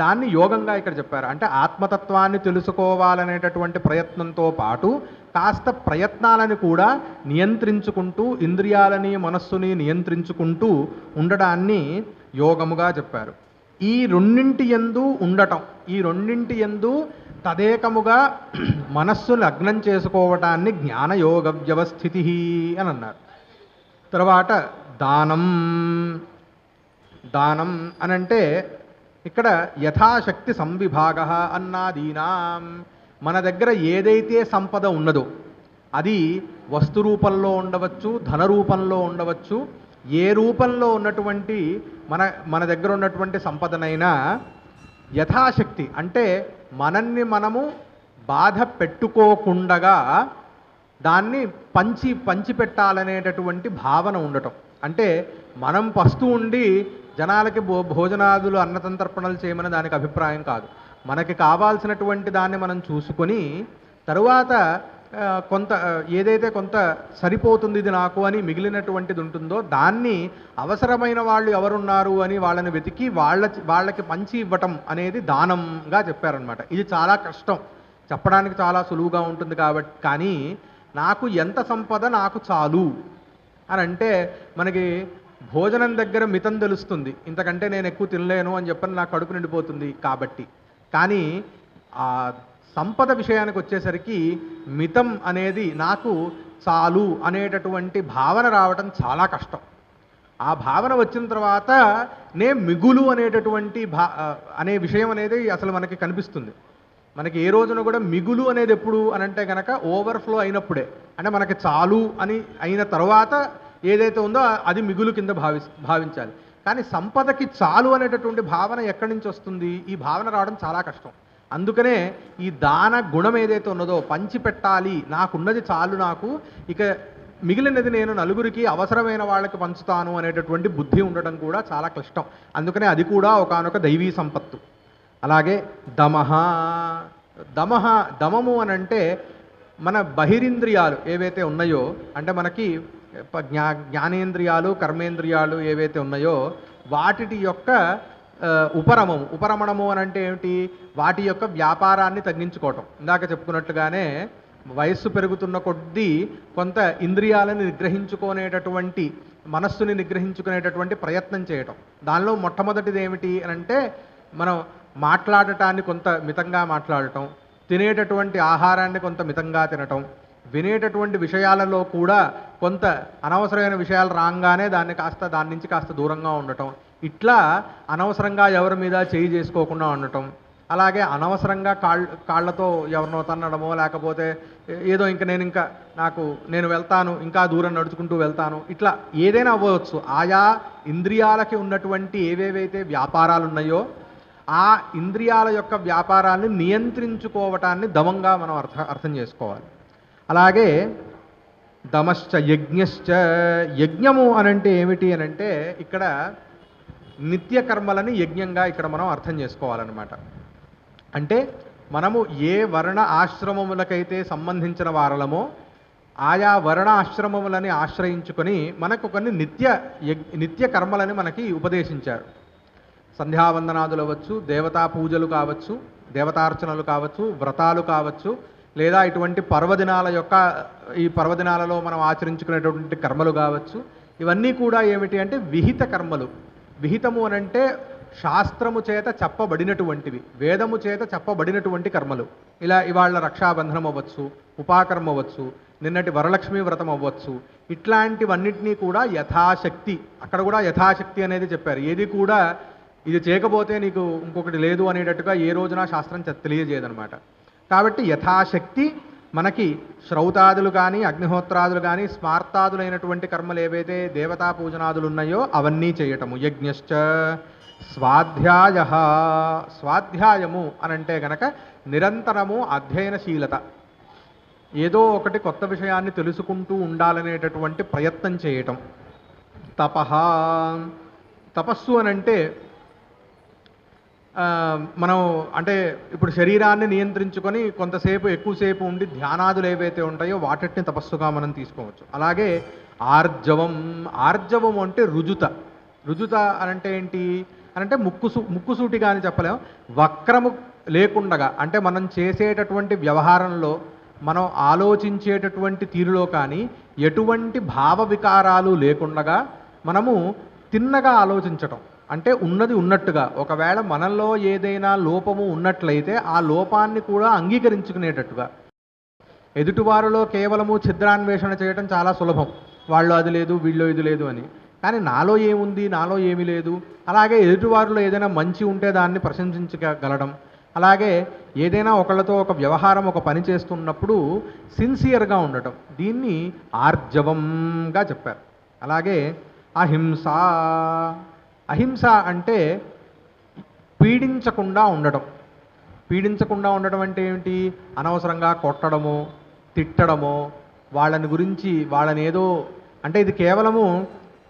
దాన్ని యోగంగా ఇక్కడ చెప్పారు. అంటే ఆత్మతత్వాన్ని తెలుసుకోవాలనేటటువంటి ప్రయత్నంతో పాటు కాస్త ప్రయత్నాలను కూడా నియంత్రించుకుంటూ ఇంద్రియాలని మనస్సుని నియంత్రించుకుంటూ ఉండడాన్ని యోగముగా చెప్పారు. ఈ రెండింటి యందు ఉండటం, ఈ రెండింటి యందు తదేకముగా మనస్సు లగ్నం చేసుకోవటాన్ని జ్ఞానయోగ వ్యవస్థితి అని అన్నారు. తర్వాత దానం అనంటే ఇక్కడ యథాశక్తి సంవిభాగ అన్నాదీనాం, మన దగ్గర ఏదైతే సంపద ఉన్నదో అది వస్తు రూపంలో ఉండవచ్చు, ధన రూపంలో ఉండవచ్చు, ఏ రూపంలో ఉన్నటువంటి మన దగ్గర ఉన్నటువంటి సంపదనైనా యథాశక్తి అంటే మనల్ని మనము బాధ పెట్టుకోకుండగా దాన్ని పంచిపెట్టాలనేటటువంటి భావన ఉండటం. అంటే మనం పస్తూ ఉండి జనాలకి భోజనాదులు అన్నసంతర్పణలు చేయమని దానికి అభిప్రాయం కాదు. మనకి కావాల్సినటువంటి దాన్ని మనం చూసుకొని తరువాత కొంత ఏదైతే కొంత సరిపోతుంది ఇది నాకు అని మిగిలినటువంటిది ఉంటుందో దాన్ని అవసరమైన వాళ్ళు ఎవరున్నారు అని వాళ్ళని వెతికి వాళ్ళకి పంచి ఇవ్వటం అనేది దానంగా చెప్పారనమాట. ఇది చాలా కష్టం, చెప్పడానికి చాలా సులువుగా ఉంటుంది కాబట్టి. కానీ నాకు ఎంత సంపద నాకు చాలు అని అంటే మనకి భోజనం దగ్గర మితం తెలుస్తుంది, ఇంతకంటే నేను ఎక్కువ తినలేను అని చెప్పని నాకు కడుపు నిండిపోతుంది కాబట్టి. కానీ ఆ సంపద విషయానికి వచ్చేసరికి మితం అనేది నాకు చాలు అనేటటువంటి భావన రావటం చాలా కష్టం. ఆ భావన వచ్చిన తర్వాత మిగులు అనేటటువంటి అనే విషయం అనేది అసలు మనకి కనిపిస్తుంది. మనకి ఏ రోజున కూడా మిగులు అనేది ఎప్పుడు అనంటే కనుక ఓవర్ఫ్లో అయినప్పుడే, అంటే మనకి చాలు అని అయిన తర్వాత ఏదైతే ఉందో అది మిగులు కింద భావించాలి. కానీ సంపదకి చాలు అనేటటువంటి భావన ఎక్కడి నుంచి వస్తుంది? ఈ భావన రావడం చాలా కష్టం. అందుకనే ఈ దాన గుణం ఏదైతే ఉన్నదో పంచిపెట్టాలి, నాకున్నది చాలు, నాకు ఇక మిగిలినది నేను నలుగురికి అవసరమైన వాళ్ళకి పంచుతాను అనేటటువంటి బుద్ధి ఉండడం కూడా చాలా కష్టం. అందుకనే అది కూడా ఒకానొక దైవీ సంపత్తు. అలాగే దమము అనంటే మన బహిరింద్రియాలు ఏవైతే ఉన్నాయో, అంటే మనకి జ్ఞానేంద్రియాలు కర్మేంద్రియాలు ఏవైతే ఉన్నాయో వాటి యొక్క ఉపరమణము అని అంటే ఏమిటి? వాటి యొక్క వ్యాపారాన్ని తగ్గించుకోవటం. ఇందాక చెప్పుకున్నట్లుగానే వయస్సు పెరుగుతున్న కొద్దీ కొంత ఇంద్రియాలను నిగ్రహించుకునేటటువంటి మనస్సుని నిగ్రహించుకునేటటువంటి ప్రయత్నం చేయటం. దానిలో మొట్టమొదటిది ఏమిటి అని అంటే మనం మాట్లాడటాన్ని కొంత మితంగా మాట్లాడటం, తినేటటువంటి ఆహారాన్ని కొంత మితంగా తినటం, వినేటటువంటి విషయాలలో కూడా కొంత అనవసరమైన విషయాలు రాగానే దాని నుంచి కాస్త దూరంగా ఉండటం, ఇట్లా అనవసరంగా ఎవరి మీద చేయి చేసుకోకుండా ఉండటం, అలాగే అనవసరంగా కాళ్ళతో ఎవరినో తన్నడమో లేకపోతే ఏదో నేను వెళ్తాను ఇంకా దూరం నడుచుకుంటూ వెళ్తాను, ఇట్లా ఏదైనా అవ్వచ్చు. ఆయా ఇంద్రియాలకి ఉన్నటువంటి ఏవేవైతే వ్యాపారాలు ఉన్నాయో ఆ ఇంద్రియాల యొక్క వ్యాపారాన్ని నియంత్రించుకోవటాన్ని దమంగా మనం అర్థం చేసుకోవాలి. అలాగే దమశ్చ యజ్ఞశ్చ, యజ్ఞము అనంటే ఏమిటి అనంటే ఇక్కడ నిత్య కర్మలని యజ్ఞంగా ఇక్కడ మనం అర్థం చేసుకోవాలన్నమాట. అంటే మనము ఏ వర్ణ ఆశ్రమములకైతే సంబంధించిన వారలమో ఆయా వర్ణ ఆశ్రమములని ఆశ్రయించుకొని మనకు కొన్ని నిత్య కర్మలని మనకి ఉపదేశించారు. సంధ్యావందనాదులు అవ్వచ్చు, దేవతా పూజలు కావచ్చు, దేవతార్చనలు కావచ్చు, వ్రతాలు కావచ్చు, లేదా ఇటువంటి ఈ పర్వదినాలలో మనం ఆచరించుకునేటువంటి కర్మలు కావచ్చు. ఇవన్నీ కూడా ఏమిటి అంటే విహిత కర్మలు. విహితము అనంటే శాస్త్రము చేత చెప్పబడినటువంటివి, వేదము చేత చెప్పబడినటువంటి కర్మలు. ఇలా ఇవాళ రక్షాబంధనం అవ్వచ్చు, ఉపాకర్మ అవ్వచ్చు, నిన్నటి వరలక్ష్మీ వ్రతం అవ్వచ్చు. ఇట్లాంటివన్నిటినీ కూడా యథాశక్తి, అక్కడ కూడా యథాశక్తి అనేది చెప్పారు. ఏది కూడా ఇది చేయకపోతే నీకు ఇంకొకటి లేదు అనేటట్టుగా ఏ రోజున శాస్త్రం తెలియజేయదనమాట. కాబట్టి యథాశక్తి మనకి శ్రౌతాదులు కానీ, అగ్నిహోత్రాదులు కానీ, స్మార్తాదులైనటువంటి కర్మలు ఏవైతే దేవతా పూజనాదులు ఉన్నాయో అవన్నీ చేయటము. యజ్ఞశ్చ స్వాధ్యాయ, స్వాధ్యాయము అనంటే గనక నిరంతరము అధ్యయనశీలత, ఏదో ఒకటి కొత్త విషయాన్ని తెలుసుకుంటూ ఉండాలనేటటువంటి ప్రయత్నం చేయటం. తపః, తపస్సు అనంటే మనం అంటే ఇప్పుడు శరీరాన్ని నియంత్రించుకొని కొంతసేపు ఎక్కువసేపు ఉండి ధ్యానాదులు ఏవైతే ఉంటాయో వాటిని తపస్సుగా మనం తీసుకోవచ్చు. అలాగే ఆర్జవం, ఆర్జవం అంటే రుజుత. రుజుత అనంటే ఏంటి అనంటే ముక్కుసూటిగా అని చెప్పలేము, వక్రము లేకుండగా, అంటే మనం చేసేటటువంటి వ్యవహారంలో మనం ఆలోచించేటటువంటి తీరులో కానీ ఎటువంటి భావ వికారాలు లేకుండగా మనము తిన్నగా ఆలోచించటం. అంటే ఉన్నది ఉన్నట్టుగా, ఒకవేళ మనలో ఏదైనా లోపము ఉన్నట్లయితే ఆ లోపాన్ని కూడా అంగీకరించుకునేటట్టుగా. ఎదుటివారిలో కేవలము ఛిద్రాన్వేషణ చేయటం చాలా సులభం, వాళ్ళు అది లేదు వీళ్ళు ఇది లేదు అని. కానీ నాలో ఏముంది, నాలో ఏమీ లేదు. అలాగే ఎదుటివారిలో ఏదైనా మంచి ఉంటే దాన్ని ప్రశంసించగలడం. అలాగే ఏదైనా ఒకళ్ళతో ఒక వ్యవహారం, ఒక పని చేస్తున్నప్పుడు సిన్సియర్గా ఉండటం, దీన్ని ఆర్జవంగా చెప్పారు. అలాగే అహింస, అహింస అంటే పీడించకుండా ఉండటం. పీడించకుండా ఉండటం అంటే ఏమిటి? అనవసరంగా కొట్టడమో తిట్టడమో, వాళ్ళని ఏదో అంటే ఇది కేవలము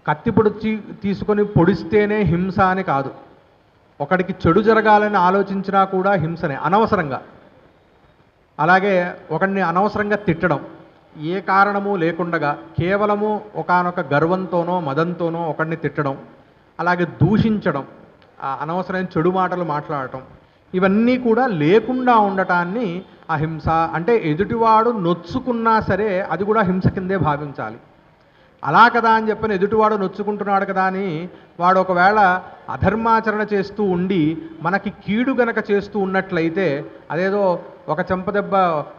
కత్తి పొడిచి తీసుకొని పొడిస్తేనే హింస అని కాదు. ఒకడికి చెడు జరగాలని ఆలోచించినా కూడా హింసనే, అనవసరంగా. అలాగే ఒకడిని అనవసరంగా తిట్టడం, ఏ కారణము లేకుండగా కేవలము ఒకానొక గర్వంతోనో మదంతోనో ఒకడిని తిట్టడం. అలాగే దూషించడం, అనవసరమైన చెడు మాటలు మాట్లాడటం, ఇవన్నీ కూడా లేకుండా ఉండటాన్ని అహింస అంటే. ఎదుటివాడు నొచ్చుకున్నా సరే అది కూడా హింస కిందే భావించాలి. అలా కదా అని చెప్పని ఎదుటివాడు నొచ్చుకుంటున్నాడు కదా అని వాడు ఒకవేళ అధర్మాచరణ చేస్తూ ఉండి మనకి కీడు గనక చేస్తూ ఉన్నట్లయితే, అదేదో ఒక చెంపదెబ్బ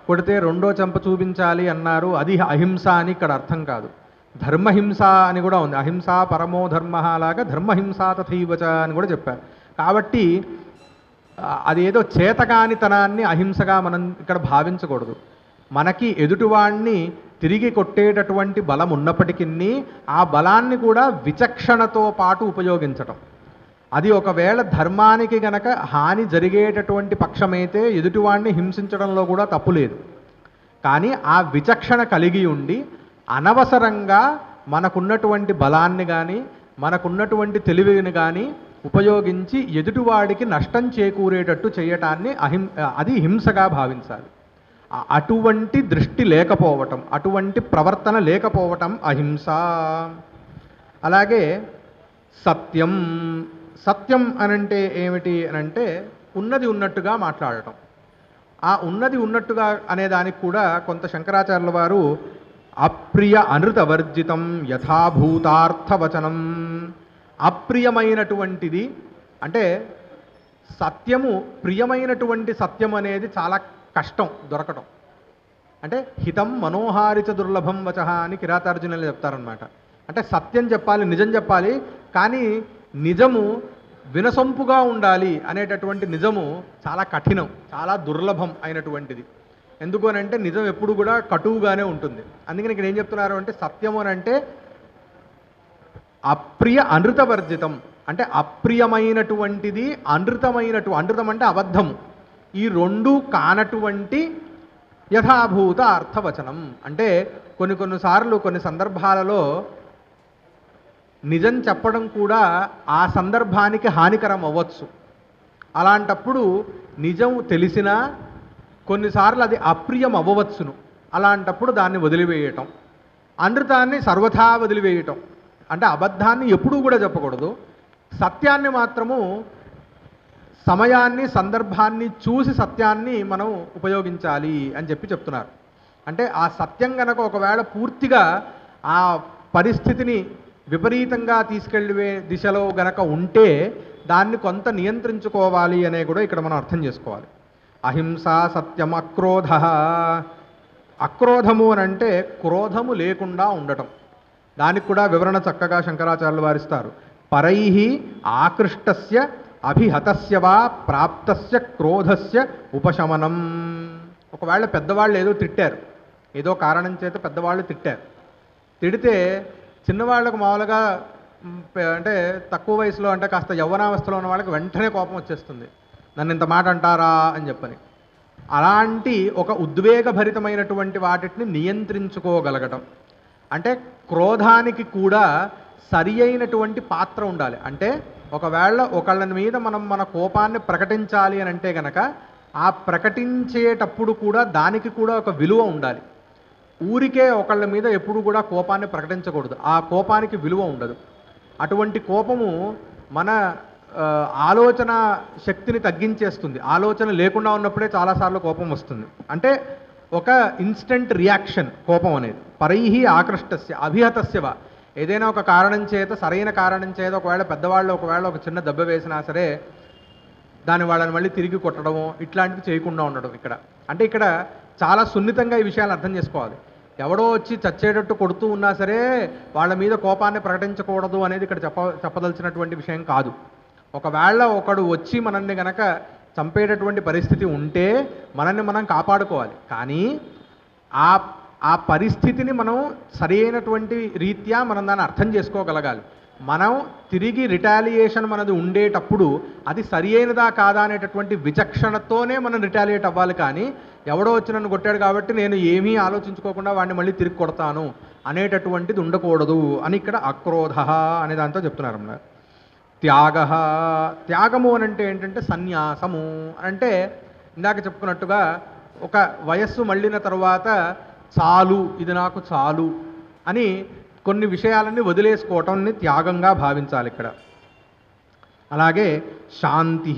కొడితే రెండో చెంప చూపించాలి అన్నారు, అది అహింస అని ఇక్కడ అర్థం కాదు. ధర్మహింస అని కూడా ఉంది. అహింస పరమో ధర్మ లాగా ధర్మహింస తథైవచ అని కూడా చెప్పారు. కాబట్టి అదేదో చేతకానితనాన్ని అహింసగా మనం ఇక్కడ భావించకూడదు. మనకి ఎదుటివాణ్ణి తిరిగి కొట్టేటటువంటి బలం ఉన్నప్పటికీ ఆ బలాన్ని కూడా విచక్షణతో పాటు ఉపయోగించటం. అది ఒకవేళ ధర్మానికి గనక హాని జరిగేటటువంటి పక్షమైతే ఎదుటివాణ్ణి హింసించడంలో కూడా తప్పు లేదు. కానీ ఆ విచక్షణ కలిగి ఉండి అనవసరంగా మనకున్నటువంటి బలాన్ని కానీ మనకున్నటువంటి తెలివిని కానీ ఉపయోగించి ఎదుటివాడికి నష్టం చేకూరేటట్టు చేయటాన్ని అది హింసగా భావించాలి. అటువంటి దృష్టి లేకపోవటం, అటువంటి ప్రవర్తన లేకపోవటం అహింస. అలాగే సత్యం, సత్యం అనంటే ఏమిటి అనంటే ఉన్నది ఉన్నట్టుగా మాట్లాడటం. ఆ ఉన్నది ఉన్నట్టుగా అనే దానికి కూడా కొంత శంకరాచార్యుల వారు అప్రియ అనృతవర్జితం యథాభూతార్థవచనం. అప్రియమైనటువంటిది అంటే సత్యము, ప్రియమైనటువంటి సత్యం అనేది చాలా కష్టం దొరకటం. అంటే హితం మనోహారిచ దుర్లభం వచః అని కిరాతార్జునులు చెప్తారనమాట. అంటే సత్యం చెప్పాలి, నిజం చెప్పాలి, కానీ నిజము వినసొంపుగా ఉండాలి అనేటటువంటి నిజము చాలా కఠినం, చాలా దుర్లభం అయినటువంటిది. ఎందుకు అని అంటే నిజం ఎప్పుడు కూడా కటువుగానే ఉంటుంది. అందుకని ఇక్కడ ఏం చెప్తున్నారు అంటే సత్యము అని అంటే అప్రియ అనృతవర్జితం, అంటే అప్రియమైనటువంటిది అనృతం అంటే అబద్ధము, ఈ రెండు కానటువంటి యథాభూత అర్థవచనం. అంటే కొన్నిసార్లు కొన్ని సందర్భాలలో నిజం చెప్పడం కూడా ఆ సందర్భానికి హానికరం అవ్వచ్చు. అలాంటప్పుడు నిజం తెలిసినా కొన్నిసార్లు అది అప్రియం అవ్వవచ్చును. అలాంటప్పుడు దాన్ని వదిలివేయటం, అనృతాన్ని సర్వథా వదిలివేయటం. అంటే అబద్ధాన్ని ఎప్పుడూ కూడా చెప్పకూడదు, సత్యాన్ని మాత్రము సమయాన్ని సందర్భాన్ని చూసి సత్యాన్ని మనం ఉపయోగించాలి అని చెప్తున్నారు. అంటే ఆ సత్యం గనక ఒకవేళ పూర్తిగా ఆ పరిస్థితిని విపరీతంగా తీసుకెళ్ళే దిశలో గనక ఉంటే దాన్ని కొంత నియంత్రించుకోవాలి అనే కూడా ఇక్కడ మనం అర్థం చేసుకోవాలి. అహింస సత్యం అక్రోధ. అక్రోధము అని అంటే క్రోధము లేకుండా ఉండటం. దానికి కూడా వివరణ చక్కగా శంకరాచార్యులు వారిస్తారు. పరైహి ఆకృష్టస్య అభిహతస్య వా ప్రాప్తస్య క్రోధస్య ఉపశమనం. ఒకవేళ పెద్దవాళ్ళు ఏదో తిట్టారు, ఏదో కారణం చేత పెద్దవాళ్ళు తిట్టారు. తిడితే చిన్నవాళ్ళకు మామూలుగా అంటే తక్కువ వయసులో అంటే కాస్త యవ్వనావస్థలో ఉన్న వాళ్ళకి వెంటనే కోపం వచ్చేస్తుంది, నన్ను ఇంత మాట అంటారా అని చెప్పని. అలాంటి ఒక ఉద్వేగభరితమైనటువంటి వాటిని నియంత్రించుకోగలగటం. అంటే క్రోధానికి కూడా సరి అయినటువంటి పాత్ర ఉండాలి. అంటే ఒకవేళ ఒకళ్ళ మీద మనం మన కోపాన్ని ప్రకటించాలి అని అంటే గనక ఆ ప్రకటించేటప్పుడు కూడా దానికి కూడా ఒక విలువ ఉండాలి. ఊరికే ఒకళ్ళ మీద ఎప్పుడు కూడా కోపాన్ని ప్రకటించకూడదు, ఆ కోపానికి విలువ ఉండదు. అటువంటి కోపము మన ఆలోచన శక్తిని తగ్గించేస్తుంది. ఆలోచన లేకుండా ఉన్నప్పుడే చాలాసార్లు కోపం వస్తుంది. అంటే ఒక ఇన్స్టెంట్ రియాక్షన్ కోపం అనేది. పరైహి ఆకృష్టస్య అభిహతస్యవ. ఏదైనా ఒక కారణం చేత, సరైన కారణం చేత ఒకవేళ పెద్దవాళ్ళు ఒక చిన్న దెబ్బ వేసినా సరే దాన్ని వాళ్ళని మళ్ళీ తిరిగి కొట్టడము ఇట్లాంటివి చేయకుండా ఉండడం. అంటే ఇక్కడ చాలా సున్నితంగా ఈ విషయాలు అర్థం చేసుకోవాలి. ఎవడో వచ్చి చచ్చేటట్టు కొడుతూ ఉన్నా సరే వాళ్ళ మీద కోపాన్ని ప్రకటించకూడదు అనేది ఇక్కడ చెప్పదలసినటువంటి విషయం కాదు. ఒకవేళ ఒకడు వచ్చి మనల్ని గనక చంపేటటువంటి పరిస్థితి ఉంటే మనల్ని మనం కాపాడుకోవాలి. కానీ ఆ పరిస్థితిని మనం సరైనటువంటి రీత్యా మనం దాన్ని అర్థం చేసుకోగలగాలి. మనం తిరిగి రిటాలియేషన్ మనది ఉండేటప్పుడు అది సరి అయినదా కాదా అనేటటువంటి విచక్షణతోనే మనం రిటాలియేట్ అవ్వాలి. కానీ ఎవడో వచ్చి నన్ను కొట్టాడు కాబట్టి నేను ఏమీ ఆలోచించుకోకుండా వాడిని మళ్ళీ తిరిగి కొడతాను అనేటటువంటిది ఉండకూడదు అని ఇక్కడ అక్రోధ అనే దాంతో చెప్తున్నారు అన్నమాట. త్యాగ. త్యాగము అని అంటే ఏంటంటే సన్యాసము అంటే ఇందాక చెప్పుకున్నట్టుగా ఒక వయస్సు మళ్ళిన తర్వాత చాలు, ఇది నాకు చాలు అని కొన్ని విషయాలన్నీ వదిలేసుకోవటాన్ని త్యాగంగా భావించాలి ఇక్కడ. అలాగే శాంతి.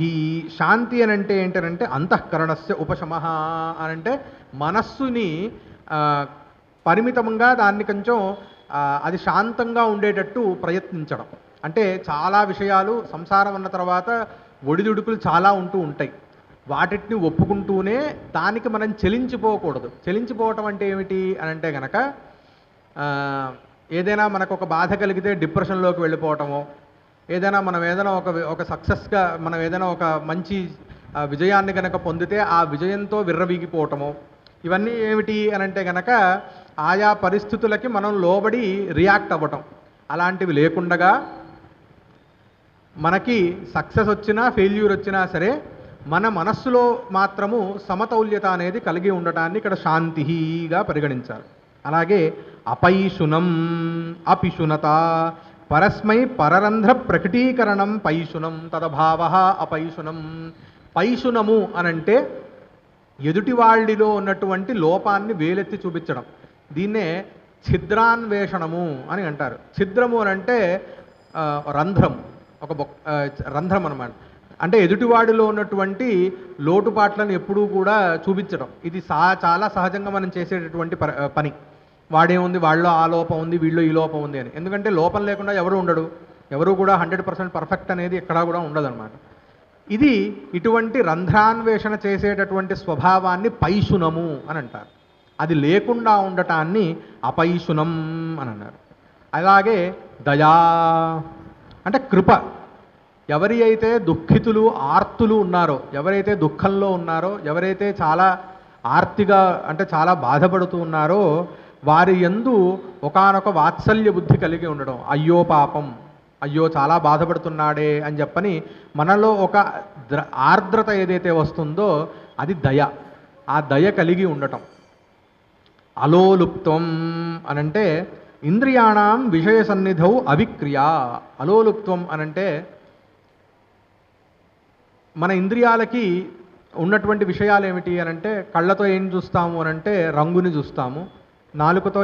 శాంతి అని అంటే ఏంటంటే అంతఃకరణస్య ఉపశమః అని అంటే మనస్సుని పరిమితంగా దాన్ని కొంచెం అది శాంతంగా ఉండేటట్టు ప్రయత్నించడం. అంటే చాలా విషయాలు సంసారం అన్న తర్వాత ఒడిదుడుకులు చాలా ఉంటూ ఉంటాయి. వాటిని ఒప్పుకుంటూనే దానికి మనం చెలించిపోకూడదు. చెలించిపోవటం అంటే ఏమిటి అని అంటే కనుక ఏదైనా మనకు ఒక బాధ కలిగితే డిప్రెషన్లోకి వెళ్ళిపోవటమో, ఏదైనా మనం ఏదైనా ఒక సక్సెస్గా మనం ఏదైనా ఒక మంచి విజయాన్ని కనుక పొందితే ఆ విజయంతో విర్రవీగిపోవటమో, ఇవన్నీ ఏమిటి అని అంటే కనుక ఆయా పరిస్థితులకి మనం లోబడి రియాక్ట్ అవ్వటం. అలాంటివి లేకుండగా మనకి సక్సెస్ వచ్చినా ఫెయిల్యూర్ వచ్చినా సరే మన మనస్సులో మాత్రము సమతౌల్యత అనేది కలిగి ఉండటాన్ని ఇక్కడ శాంతిగా పరిగణించాలి. అలాగే అపైశునం. అపిశునత పరస్మై పరరంధ్ర ప్రకటీకరణం పైశునం తదభావ అపైశునం. పైశునము అనంటే ఎదుటి వాళ్ళలో ఉన్నటువంటి లోపాన్ని వేలెత్తి చూపించడం. దీన్నే ఛిద్రాన్వేషణము అని అంటారు. ఛిద్రము అని అంటే రంధ్రం, ఒక రంధ్రం అన్నమాట. అంటే ఎదుటివాడిలో ఉన్నటువంటి లోటుపాట్లను ఎప్పుడూ కూడా చూపించడం. ఇది చాలా సహజంగా మనం చేసేటటువంటి పని. వాడేముంది, వాళ్ళలో ఆ లోపం ఉంది, వీళ్ళు ఈ లోపం ఉంది అని. ఎందుకంటే లోపం లేకుండా ఎవరు ఉండడు, ఎవరు కూడా 100% పర్ఫెక్ట్ అనేది ఎక్కడా కూడా ఉండదన్నమాట. ఇది ఇటువంటి రంధ్రాన్వేషణ చేసేటటువంటి స్వభావాన్ని పైశునము అని అంటారు. అది లేకుండా ఉండటాన్ని అపైశునం అని అన్నారు. అలాగే దయా అంటే కృప. ఎవరి అయితే దుఃఖితులు ఆర్తులు ఉన్నారో, ఎవరైతే దుఃఖంలో ఉన్నారో, ఎవరైతే చాలా ఆర్తిగా అంటే చాలా బాధపడుతూ ఉన్నారో వారి యందు ఒకానొక వాత్సల్య బుద్ధి కలిగి ఉండడం. అయ్యో పాపం, అయ్యో చాలా బాధపడుతున్నాడే అని చెప్పని మనలో ఒక ఆర్ద్రత ఏదైతే వస్తుందో అది దయ. ఆ దయ కలిగి ఉండటం. అలోలుప్తం అనంటే ఇంద్రియాణం విషయ సన్నిధౌ అవిక్రియ. అలోలుప్తం అనంటే మన ఇంద్రియాలకి ఉన్నటువంటి విషయాలు ఏమిటి అనంటే కళ్ళతో ఏం చూస్తాము అనంటే రంగుని చూస్తాము, నాలుకతో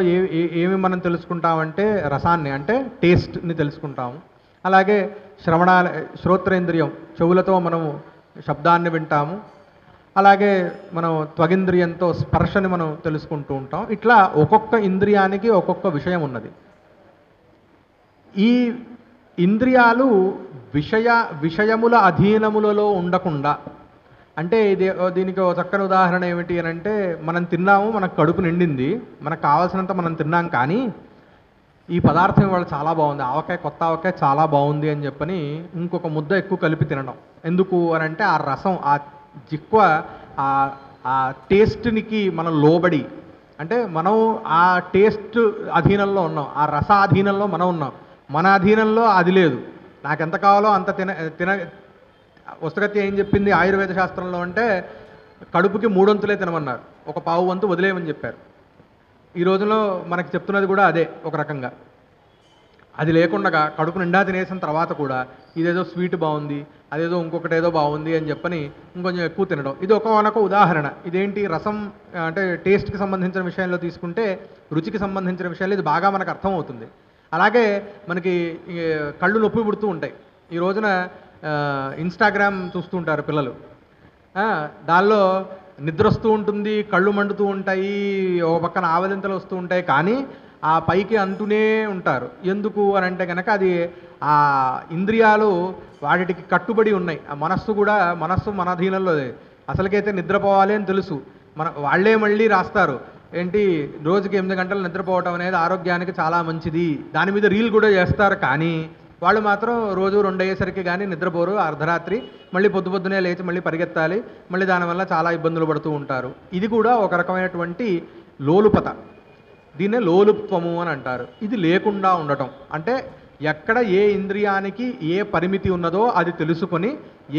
ఏమి మనం తెలుసుకుంటామంటే రసాన్ని అంటే టేస్ట్ని తెలుసుకుంటాము. అలాగే శ్రోత్రేంద్రియం చెవులతో మనము శబ్దాన్ని వింటాము, అలాగే మనం త్వగింద్రియంతో స్పర్శని మనం తెలుసుకుంటూ ఉంటాం. ఇట్లా ఒక్కొక్క ఇంద్రియానికి ఒక్కొక్క విషయం ఉన్నది. ఈ ఇంద్రియాలు విషయముల అధీనములలో ఉండకుండా, అంటే దీనికి ఒక చక్కని ఉదాహరణ ఏమిటి అని అంటే, మనం తిన్నాము, మనకు కడుపు నిండింది, మనకు కావాల్సినంత మనం తిన్నాం, కానీ ఈ పదార్థం ఇవాళ చాలా బాగుంది, ఆవకాయ, కొత్త ఆవకాయ చాలా బాగుంది అని చెప్పని ఇంకొక ముద్ద ఎక్కువ కలిపి తినడం. ఎందుకు అని అంటే ఆ రసం, ఆ జిక్వ, ఆ టేస్ట్నికి మనం లోబడి, అంటే మనం ఆ టేస్ట్ అధీనంలో ఉన్నాం, ఆ రస అధీనంలో మనం ఉన్నాం. మన అధీనంలో అది లేదు. నాకు ఎంత కావాలో అంత తిన వస్తుగత్య ఏం చెప్పింది ఆయుర్వేద శాస్త్రంలో అంటే, కడుపుకి 3 వంతులే తినమన్నారు, ఒక పావు వంతు వదిలేయమని చెప్పారు. ఈ రోజులో మనకి చెప్తున్నది కూడా అదే ఒక రకంగా. అది లేకుండా కడుపు నిండా తినేసిన తర్వాత కూడా ఇదేదో స్వీట్ బాగుంది, అదేదో ఇంకొకటి ఏదో బాగుంది అని చెప్పని ఇంకొంచెం ఎక్కువ తినడం. ఇది ఒక ఉదాహరణ. ఇదేంటి, రసం అంటే టేస్ట్కి సంబంధించిన విషయంలో తీసుకుంటే, రుచికి సంబంధించిన విషయాల్లో ఇది బాగా మనకు అర్థమవుతుంది. అలాగే మనకి కళ్ళు నొప్పి పుడుతూ ఉంటాయి. ఈ రోజున ఇన్స్టాగ్రామ్ చూస్తూ ఉంటారు పిల్లలు, దానిలో నిద్ర వస్తూ ఉంటుంది, కళ్ళు మండుతూ ఉంటాయి, ఒక పక్కన ఆవలింతలు వస్తూ ఉంటాయి, కానీ ఆ పైకి అంటూనే ఉంటారు. ఎందుకు అని అంటే కనుక అది ఆ ఇంద్రియాలు వాటికి కట్టుబడి ఉన్నాయి. ఆ మనస్సు మన అధీనంలో. అసలుకైతే నిద్రపోవాలి అని తెలుసు, వాళ్ళే మళ్ళీ రాస్తారు ఏంటి, రోజుకి 8 గంటలు నిద్రపోవటం అనేది ఆరోగ్యానికి చాలా మంచిది, దాని మీద రీల్ కూడా చేస్తారు. కానీ వాళ్ళు మాత్రం రోజు 2 అయ్యేసరికి కానీ నిద్రపోరు, అర్ధరాత్రి మళ్ళీ పొద్దున్నే లేచి మళ్ళీ పరిగెత్తాలి, మళ్ళీ దానివల్ల చాలా ఇబ్బందులు పడుతూ ఉంటారు. ఇది కూడా ఒక రకమైనటువంటి లోలుపత, దీన్నే లోలుప్త్వము అని అంటారు. ఇది లేకుండా ఉండటం అంటే, ఎక్కడ ఏ ఇంద్రియానికి ఏ పరిమితి ఉన్నదో అది తెలుసుకొని,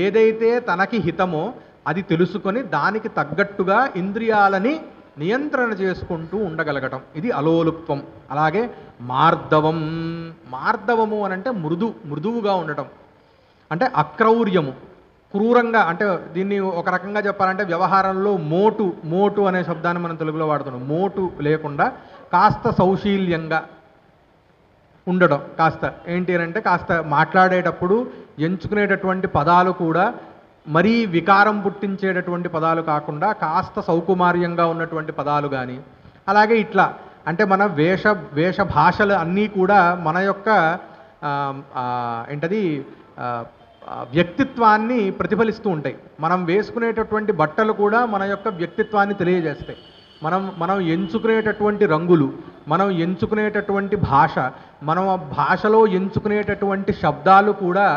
ఏదైతే తనకి హితమో అది తెలుసుకొని దానికి తగ్గట్టుగా ఇంద్రియాలని నియంత్రణ చేసుకుంటూ ఉండగలగటం, ఇది అలోలుప్త్వం. అలాగే మార్దవము అని అంటే మృదువుగా ఉండటం, అంటే అక్రౌర్యము, క్రూరంగా. అంటే దీన్ని ఒక రకంగా చెప్పాలంటే వ్యవహారంలో మోటు అనే శబ్దాన్ని మనం తెలుగులో వాడుతున్నాం. మోటు లేకుండా కాస్త సౌశీల్యంగా ఉండడం. కాస్త ఏంటి అంటే, కాస్త మాట్లాడేటప్పుడు ఎంచుకునేటటువంటి పదాలు కూడా మరీ వికారం పుట్టించేటటువంటి పదాలు కాకుండా కాస్త సౌకుమార్యంగా ఉన్నటువంటి పదాలు కానీ, అలాగే ఇట్లా అంటే మన వేష భాషలు అన్నీ కూడా మన యొక్క ఏంటది వ్యక్తిత్వాన్ని ప్రతిఫలిస్తూ ఉంటాయి. మనం వేసుకునేటటువంటి బట్టలు కూడా మన యొక్క వ్యక్తిత్వాన్ని తెలియజేస్తాయి. మనం ఎంచుకునేటటువంటి రంగులు, మనం ఎంచుకునేటటువంటి భాష, మనం భాషలో ఎంచుకునేటటువంటి శబ్దాలు కూడా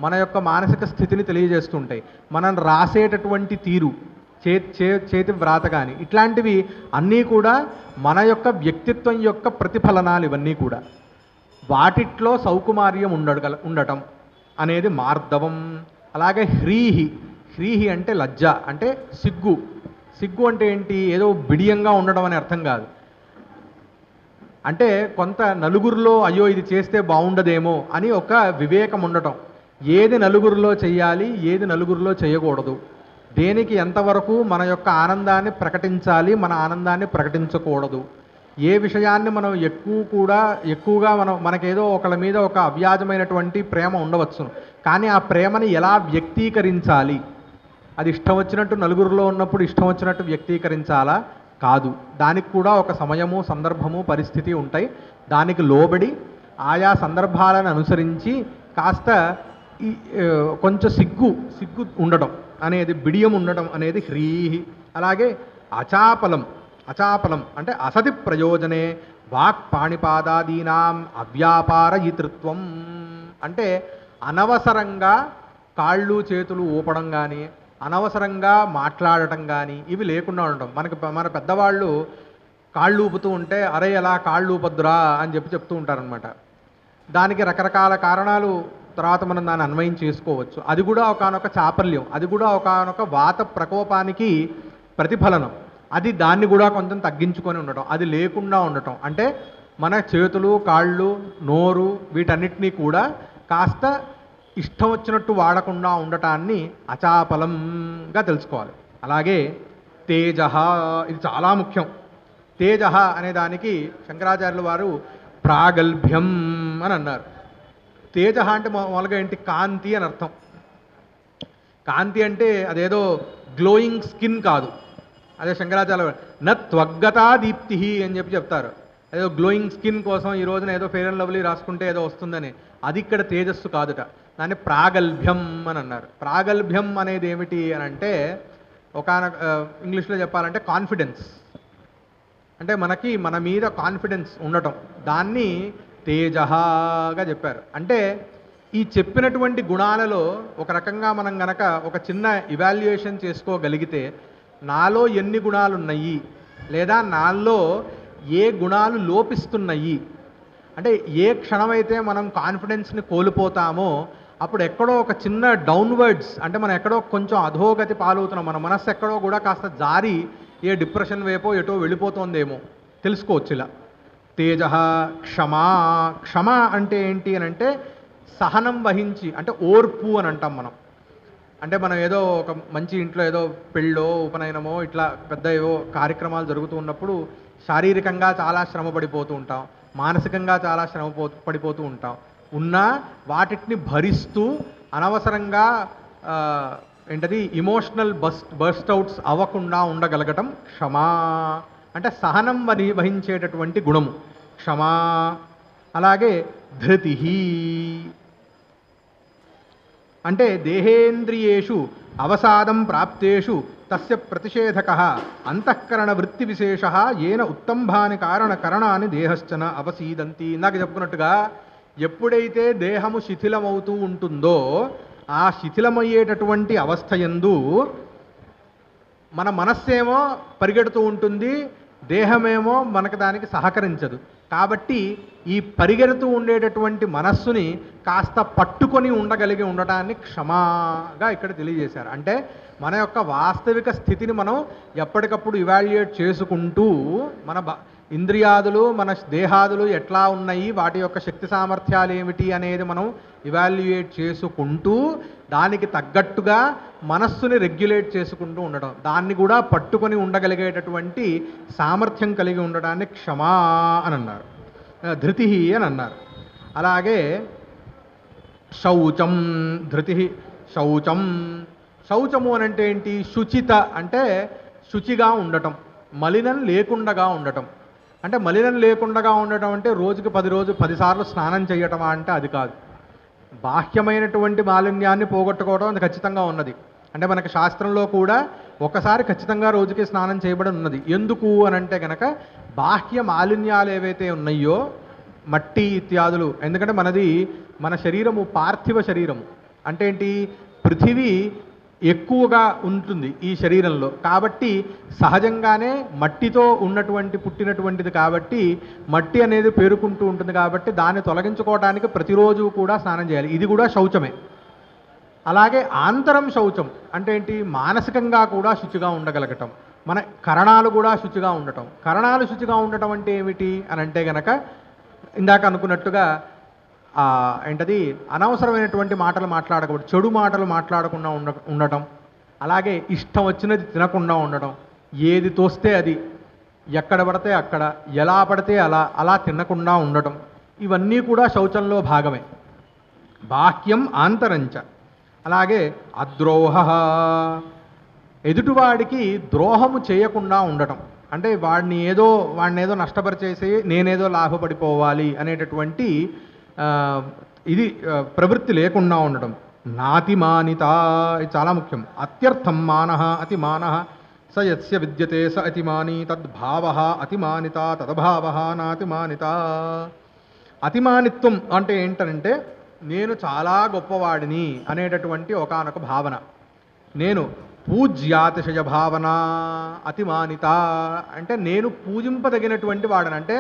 మన యొక్క మానసిక స్థితిని తెలియజేస్తుంటాయి. మనం రాసేటటువంటి తీరు, చేతి వ్రాత కానీ, ఇట్లాంటివి అన్నీ కూడా మన యొక్క వ్యక్తిత్వం యొక్క ప్రతిఫలనాలు. ఇవన్నీ కూడా వాటిట్లో సౌకుమార్యం ఉండటం అనేది మార్దవం. అలాగే హ్రీహి అంటే లజ్జ, అంటే సిగ్గు అంటే ఏంటి, ఏదో బిడియంగా ఉండడం అనే అర్థం కాదు. అంటే కొంత నలుగురిలో అయ్యో ఇది చేస్తే బాగుండదేమో అని ఒక వివేకం ఉండటం. ఏది నలుగురిలో చెయ్యాలి, ఏది నలుగురిలో చేయకూడదు, దేనికి ఎంతవరకు మన యొక్క ఆనందాన్ని ప్రకటించాలి, మన ఆనందాన్ని ప్రకటించకూడదు, ఏ విషయాన్ని మనం ఎక్కువగా మనకేదో ఒకళ్ళ మీద ఒక అవ్యాజమైనటువంటి ప్రేమ ఉండవచ్చు, కానీ ఆ ప్రేమని ఎలా వ్యక్తీకరించాలి, అది ఇష్టం వచ్చినట్టు నలుగురిలో ఉన్నప్పుడు ఇష్టం వచ్చినట్టు వ్యక్తీకరించాలా కాదు, దానికి కూడా ఒక సమయము, సందర్భము, పరిస్థితి ఉంటాయి. దానికి లోబడి ఆయా సందర్భాలను అనుసరించి కాస్త కొంచెం సిగ్గు ఉండడం అనేది, బిడియం ఉండడం అనేది హ్రీహి. అలాగే అచాపలం అంటే అసతి ప్రయోజనే వాక్ పాణిపాదాదీనాం అవ్యాపారయితృత్వం, అంటే అనవసరంగా కాళ్ళు చేతులు ఊపడం కానీ, అనవసరంగా మాట్లాడటం కానీ ఇవి లేకుండా ఉండడం. మన పెద్దవాళ్ళు కాళ్ళు ఊపుతూ ఉంటే అరే ఎలా కాళ్ళు ఊపద్దురా అని చెప్తూ ఉంటారనమాట. దానికి రకరకాల కారణాలు తర్వాత మనం దాన్ని అన్వయం చేసుకోవచ్చు. అది కూడా ఒకానొక చాపల్యం, అది కూడా ఒకానొక వాత ప్రకోపానికి ప్రతిఫలనం. దాన్ని కూడా కొంచెం తగ్గించుకొని ఉండటం, అది లేకుండా ఉండటం. అంటే మన చేతులు, కాళ్ళు, నోరు వీటన్నిటినీ కూడా కాస్త ఇష్టం వచ్చినట్టు వాడకుండా ఉండటాన్ని అచాపలంగా తెలుసుకోవాలి. అలాగే తేజః, ఇది చాలా ముఖ్యం. తేజః అనే దానికి శంకరాచార్యుల వారు ప్రాగల్భ్యం అని అన్నారు. తేజః అంటే మామూలుగా ఏంటి, కాంతి అని అర్థం. కాంతి అంటే అదేదో గ్లోయింగ్ స్కిన్ కాదు. అదే శంకరాచార్య న త్వగ్గతా దీప్తి అని చెప్తారు. ఏదో గ్లోయింగ్ స్కిన్ కోసం ఈ రోజున ఏదో ఫెయిర్ అండ్ లవ్లీ రాసుకుంటే ఏదో వస్తుందని, అది ఇక్కడ తేజస్సు కాదుట. దాన్ని ప్రాగల్భ్యం అని అన్నారు. ప్రాగల్భ్యం అనేది ఏమిటి అని అంటే ఇంగ్లీష్లో చెప్పాలంటే కాన్ఫిడెన్స్. అంటే మనకి మన మీద కాన్ఫిడెన్స్ ఉండటం, దాన్ని తేజగా చెప్పారు. అంటే ఈ చెప్పినటువంటి గుణాలలో ఒక రకంగా మనం గనక ఒక చిన్న ఇవాల్యుయేషన్ చేసుకోగలిగితే నాలో ఎన్ని గుణాలు ఉన్నాయి, లేదా నాలో ఏ గుణాలు లోపిస్తున్నాయి, అంటే ఏ క్షణమైతే మనం కాన్ఫిడెన్స్ని కోల్పోతామో అప్పుడు ఎక్కడో ఒక చిన్న డౌన్వర్డ్స్, అంటే మనం ఎక్కడో కొంచెం అధోగతి పాలవుతున్నాం, మన మనస్సు ఎక్కడో కూడా కాస్త జారి ఏ డిప్రెషన్ వైపో ఎటో వెళ్ళిపోతుందేమో తెలుసుకోవచ్చు. ఇలా తేజ క్షమా. క్షమ అంటే ఏంటి అని అంటే సహనం వహించి, అంటే ఓర్పు అని అంటాం మనం. అంటే మనం ఏదో ఒక మంచి ఇంట్లో ఏదో పెళ్ళో ఉపనయనమో ఇట్లా పెద్ద ఏవో కార్యక్రమాలు జరుగుతూ ఉన్నప్పుడు శారీరకంగా చాలా శ్రమ పడిపోతూ ఉంటాం, మానసికంగా చాలా పడిపోతూ ఉంటాం. ఉన్నా వాటిని భరిస్తూ అనవసరంగా ఏంటది ఇమోషనల్ బర్స్ట్ అవుట్స్ అవ్వకుండా ఉండగలగటం క్షమా. అంటే సహనం వహించేటటువంటి గుణము క్షమా. అలాగే ధృతి అంటే దేహేంద్రియేషు అవసాదం ప్రాప్తేషు తస్య ప్రతిషేధక అంతఃకరణ వృత్తి విశేష ఏన ఉత్తంభాని కరణాన్ని దేహశ్చన అవసీదంతి. ఇందాక చెప్పుకున్నట్టుగా ఎప్పుడైతే దేహము శిథిలమవుతూ ఉంటుందో ఆ శిథిలమయ్యేటటువంటి అవస్థ యందు మన మనస్సేమో పరిగెడుతూ ఉంటుంది, దేహమేమో మనకు దానికి సహకరించదు. కాబట్టి ఈ పరిగెడుతూ ఉండేటటువంటి మనస్సుని కాస్త పట్టుకొని ఉండటాన్ని క్షమాగా ఇక్కడ తెలియజేశారు. అంటే మన యొక్క వాస్తవిక స్థితిని మనం ఎప్పటికప్పుడు ఇవాల్యుయేట్ చేసుకుంటూ మన ఇంద్రియాదులు మన దేహాదులు ఎట్లా ఉన్నాయి, వాటి యొక్క శక్తి సామర్థ్యాలు ఏమిటి అనేది మనం ఇవాల్యుయేట్ చేసుకుంటూ దానికి తగ్గట్టుగా మనస్సుని రెగ్యులేట్ చేసుకుంటూ ఉండడం, దాన్ని కూడా పట్టుకొని ఉండగలిగేటటువంటి సామర్థ్యం కలిగి ఉండడాన్ని క్షమా అని అన్నారు. ధృతి అని అన్నారు. అలాగే శౌచం. ధృతి శౌచం. శౌచము అని అంటే ఏంటి? శుచిత అంటే శుచిగా ఉండటం, మలినం లేకుండగా ఉండటం. అంటే మలినం లేకుండగా ఉండటం అంటే రోజుకి 10 సార్లు స్నానం చేయటమా అంటే అది కాదు. బాహ్యమైనటువంటి మాలిన్యాన్ని పోగొట్టుకోవడం అది ఖచ్చితంగా ఉన్నది. అంటే మనకి శాస్త్రంలో కూడా ఒకసారి ఖచ్చితంగా రోజుకి స్నానం చేయబడి ఉన్నది. ఎందుకు అని అంటే కనుక బాహ్య మాలిన్యాలు ఏవైతే ఉన్నాయో మట్టి ఇత్యాదులు, ఎందుకంటే మన శరీరము పార్థివ శరీరము. అంటే ఏంటి? పృథివీ ఎక్కువగా ఉంటుంది ఈ శరీరంలో, కాబట్టి సహజంగానే మట్టితో పుట్టినటువంటిది కాబట్టి మట్టి అనేది పేరుకుంటూ ఉంటుంది. కాబట్టి దాన్ని తొలగించుకోవడానికి ప్రతిరోజు కూడా స్నానం చేయాలి. ఇది కూడా శౌచమే. అలాగే ఆంతరం శౌచం అంటే ఏంటి? మానసికంగా కూడా శుచిగా ఉండగలగటం, మన కరణాలు కూడా శుచిగా ఉండటం. కరణాలు శుచిగా ఉండటం అంటే ఏమిటి అని అంటే గనక ఇందాక అనుకున్నట్టుగా ఏంటది అనవసరమైనటువంటి మాటలు మాట్లాడకూడదు, చెడు మాటలు మాట్లాడకుండా ఉండటం, అలాగే ఇష్టం వచ్చినది తినకుండా ఉండటం, ఏది తోస్తే అది ఎక్కడ పడితే అక్కడ ఎలా పడితే అలా తినకుండా ఉండటం, ఇవన్నీ కూడా శౌచంలో భాగమే. బాహ్యం ఆంతరంచ. అలాగే అద్రోహ, ఎదుటివాడికి ద్రోహము చేయకుండా ఉండటం. అంటే వాడిని ఏదో నష్టపరిచేసి నేనేదో లాభపడిపోవాలి అనేటటువంటి ఇది ప్రవృత్తి లేకుండా ఉండటం. నాతిమానిత, ఇది చాలా ముఖ్యం. అత్యర్థం మానః అతిమానః స యస్య విద్యతే స అతిమాని తద్భావః అతిమానిత తదభావః నాతిమానిత. అతిమానిత్వం అంటే ఏంటంటే నేను చాలా గొప్పవాడిని అనేటటువంటి ఒకానొక భావన. నేను పూజ్యాతిశయ భావన. అతిమానిత అంటే నేను పూజింపదగినటువంటి వాడని, అంటే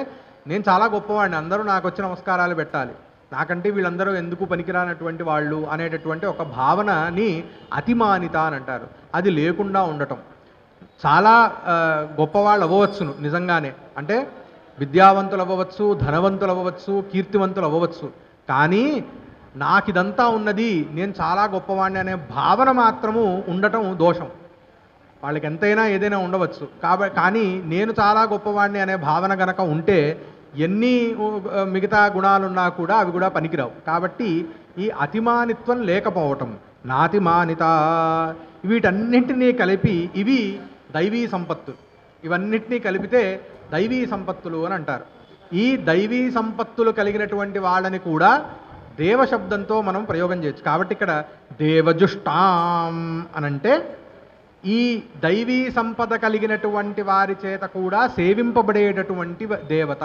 నేను చాలా గొప్పవాడిని, అందరూ నాకు వచ్చి నమస్కారాలు పెట్టాలి, నాకంటే వీళ్ళందరూ ఎందుకు పనికిరానటువంటి వాళ్ళు అనేటటువంటి ఒక భావనని అతిమానిత అని అంటారు. అది లేకుండా ఉండటం. చాలా గొప్పవాళ్ళు అవ్వవచ్చును నిజంగానే, అంటే విద్యావంతులు అవ్వవచ్చు, ధనవంతులు అవ్వవచ్చు, కీర్తివంతులు అవ్వవచ్చు, కానీ నాకిదంతా ఉన్నది, నేను చాలా గొప్పవాడిని అనే భావన మాత్రము ఉండటం దోషం. వాళ్ళకి ఎంతైనా ఏదైనా ఉండవచ్చు, కానీ నేను చాలా గొప్పవాడిని అనే భావన గనక ఉంటే ఎన్ని మిగతా గుణాలున్నా కూడా అవి కూడా పనికిరావు. కాబట్టి ఈ అతిమానిత్వం లేకపోవటం, నాతిమానిత. వీటన్నింటినీ కలిపి ఇవి దైవీ సంపత్తులు. ఇవన్నిటినీ కలిపితే దైవీ సంపత్తులు అని అంటారు. ఈ దైవీ సంపత్తులు కలిగినటువంటి వాళ్ళని కూడా దేవశబ్దంతో మనం ప్రయోగం చేయొచ్చు. కాబట్టి ఇక్కడ దేవజుష్టాం అనంటే ఈ దైవీ సంపద కలిగినటువంటి వారి చేత కూడా సేవింపబడేటటువంటి దేవత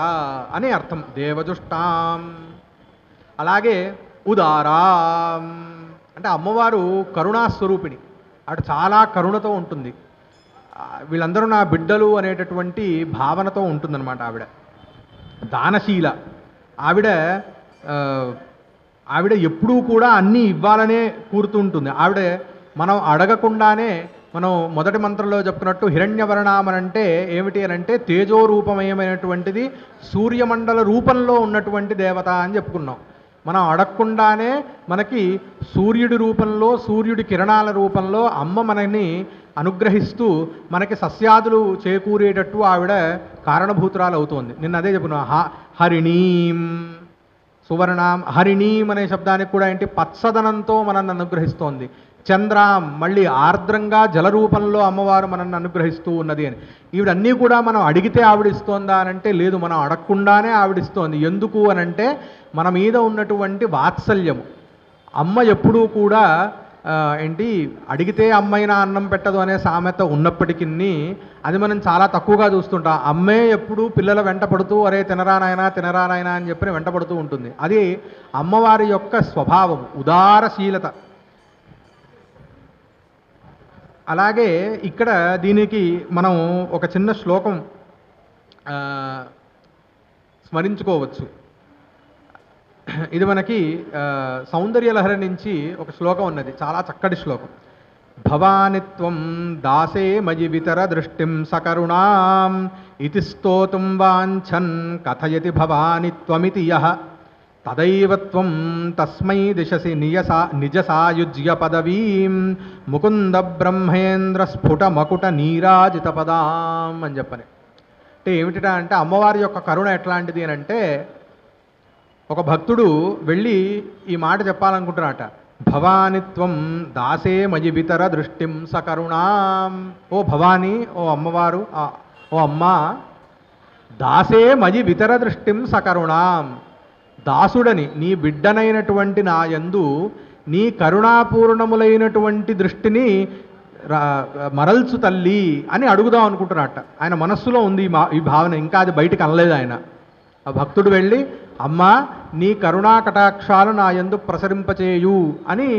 అని అర్థం, దేవజుష్టాం. అలాగే ఉదారాం అంటే అమ్మవారు కరుణాస్వరూపిణి, అటు చాలా కరుణతో ఉంటుంది. వీళ్ళందరూ నా బిడ్డలు అనేటటువంటి భావనతో ఉంటుందన్నమాట. ఆవిడ దానశీల. ఆవిడ ఎప్పుడూ కూడా అన్నీ ఇవ్వాలనే కోరుతూ ఉంటుంది. ఆవిడ మనం అడగకుండానే, మనం మొదటి మంత్రంలో చెప్పుకున్నట్టు హిరణ్యవర్ణామనంటే ఏమిటి అనంటే తేజోరూపమయమైనటువంటిది, సూర్యమండల రూపంలో ఉన్నటువంటి దేవత అని చెప్పుకున్నాం. మనం అడగకుండానే మనకి సూర్యుడి రూపంలో, సూర్యుడి కిరణాల రూపంలో అమ్మ మనని అనుగ్రహిస్తూ మనకి సస్యాదులు చేకూరేటట్టు ఆవిడ కారణభూతురాలు అవుతోంది. నిన్న అదే చెప్పుకున్నాం. హరిణీం సువర్ణాం. హరిణీం అనే శబ్దానికి కూడా ఏంటి, పచ్చదనంతో మనల్ని అనుగ్రహిస్తోంది. చంద్రాం మళ్ళీ ఆర్ద్రంగా జలరూపంలో అమ్మవారు మనల్ని అనుగ్రహిస్తూ ఉన్నది అని. ఈవిడన్నీ కూడా మనం అడిగితే ఆవిడిస్తోందా అనంటే లేదు, మనం అడగకుండానే ఆవిడిస్తోంది. ఎందుకు అనంటే మన మీద ఉన్నటువంటి వాత్సల్యము. అమ్మ ఎప్పుడూ కూడా ఏంటి, అడిగితే అమ్మైనా అన్నం పెట్టదు అనే సామెత ఉన్నప్పటికీ అది మనం చాలా తక్కువగా చూస్తుంటాం. అమ్మే ఎప్పుడూ పిల్లల వెంట పడుతూ అరే తినరానాయనా అని చెప్పి వెంట పడుతూ ఉంటుంది. అది అమ్మవారి యొక్క స్వభావం, ఉదారశీలత. అలాగే ఇక్కడ దీనికి మనం ఒక చిన్న శ్లోకం స్మరించుకోవచ్చు. ఇది మనకి సౌందర్యలహరి నుంచి ఒక శ్లోకం ఉన్నది, చాలా చక్కటి శ్లోకం. భవానిత్వం దాసే మయి వితర దృష్టిం సకరుణాం ఇతి స్తోతుం వాంఛన్ కథయతి భవానిత్వమితి యః తదైవత్వం తస్మై దిశసి నిజ సాయుజ్య పదవీం ముకుంద బ్రహ్మేంద్ర స్ఫుట మకుట నీరాజిత పదాం అని చెప్పని. అంటే ఏమిటా అంటే అమ్మవారి యొక్క కరుణ ఎట్లాంటిది అని అంటే, ఒక భక్తుడు వెళ్ళి ఈ మాట చెప్పాలనుకుంటున్నాట. భవానిత్వం దాసే మయి వితర దృష్టిం సకరుణాం. ఓ భవాని, ఓ అమ్మవారు, ఓ అమ్మ, దాసే మయి వితర దృష్టిం సకరుణాం. దాసుడని నీ బిడ్డనైనటువంటి నా యందు నీ కరుణాపూర్ణములైనటువంటి దృష్టిని మరల్చు తల్లి అని అడుగుదాం అనుకుంటున్నట్ట. ఆయన మనస్సులో ఉంది ఈ భావన, ఇంకా అది బయటికి అనలేదు ఆయన. ఆ భక్తుడు వెళ్ళి అమ్మా నీ కరుణా కటాక్షాలు నా యందు ప్రసరింపచేయు అని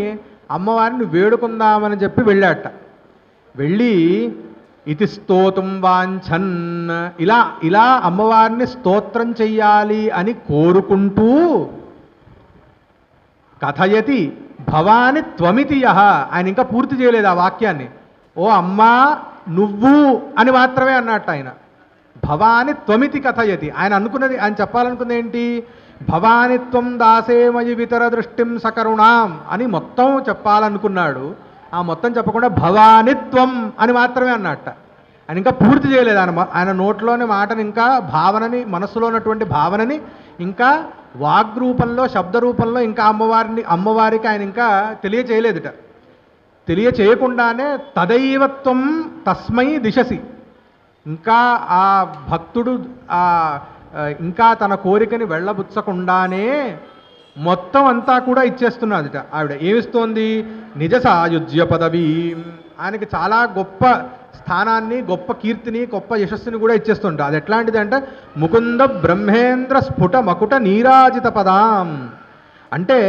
అమ్మవారిని వేడుకుందామని చెప్పి వెళ్ళాట. వెళ్ళి ఇతి స్తోతుం వాంఛన్, ఇలా అమ్మవారిని స్తోత్రం చెయ్యాలి అని కోరుకుంటూ కథయతి భవాని త్వమితి యః. ఆయన ఇంకా పూర్తి చేయలేదు ఆ వాక్యాన్ని. ఓ అమ్మా నువ్వు అని మాత్రమే అన్నట్టు ఆయన. భవాని త్వమితి కథయతి. ఆయన అనుకున్నది, ఆయన చెప్పాలనుకుంది ఏంటి, భవానిత్వం దాసేమయి వితర దృష్టిం సకరుణాం అని మొత్తం చెప్పాలనుకున్నాడు. ఆ మొత్తం చెప్పకుండా భవానిత్వం అని మాత్రమే అన్నట్ట. ఆయన ఇంకా పూర్తి చేయలేదు. ఆయన నోట్లోని మాటని, ఇంకా భావనని, మనస్సులో ఉన్నటువంటి భావనని ఇంకా వాగ్రూపంలో, శబ్దరూపంలో ఇంకా అమ్మవారికి ఆయన ఇంకా తెలియచేయలేదుట. తెలియచేయకుండానే తదైవత్వం తస్మై దిశసి, ఇంకా ఆ భక్తుడు ఇంకా తన కోరికని వెళ్ళబుచ్చకుండానే మొత్తం అంతా కూడా ఇచ్చేస్తున్నదిట. ఆవిడ ఏమిస్తోంది, నిజ సాయుజ్య పదవి. ఆయనకి చాలా గొప్ప స్థానాన్ని, గొప్ప కీర్తిని, గొప్ప యశస్సుని కూడా ఇచ్చేస్తుంట. అది ఎట్లాంటిది అంటే ముకుంద బ్రహ్మేంద్ర స్ఫుట మకుట నీరాజిత పదాం. అంటే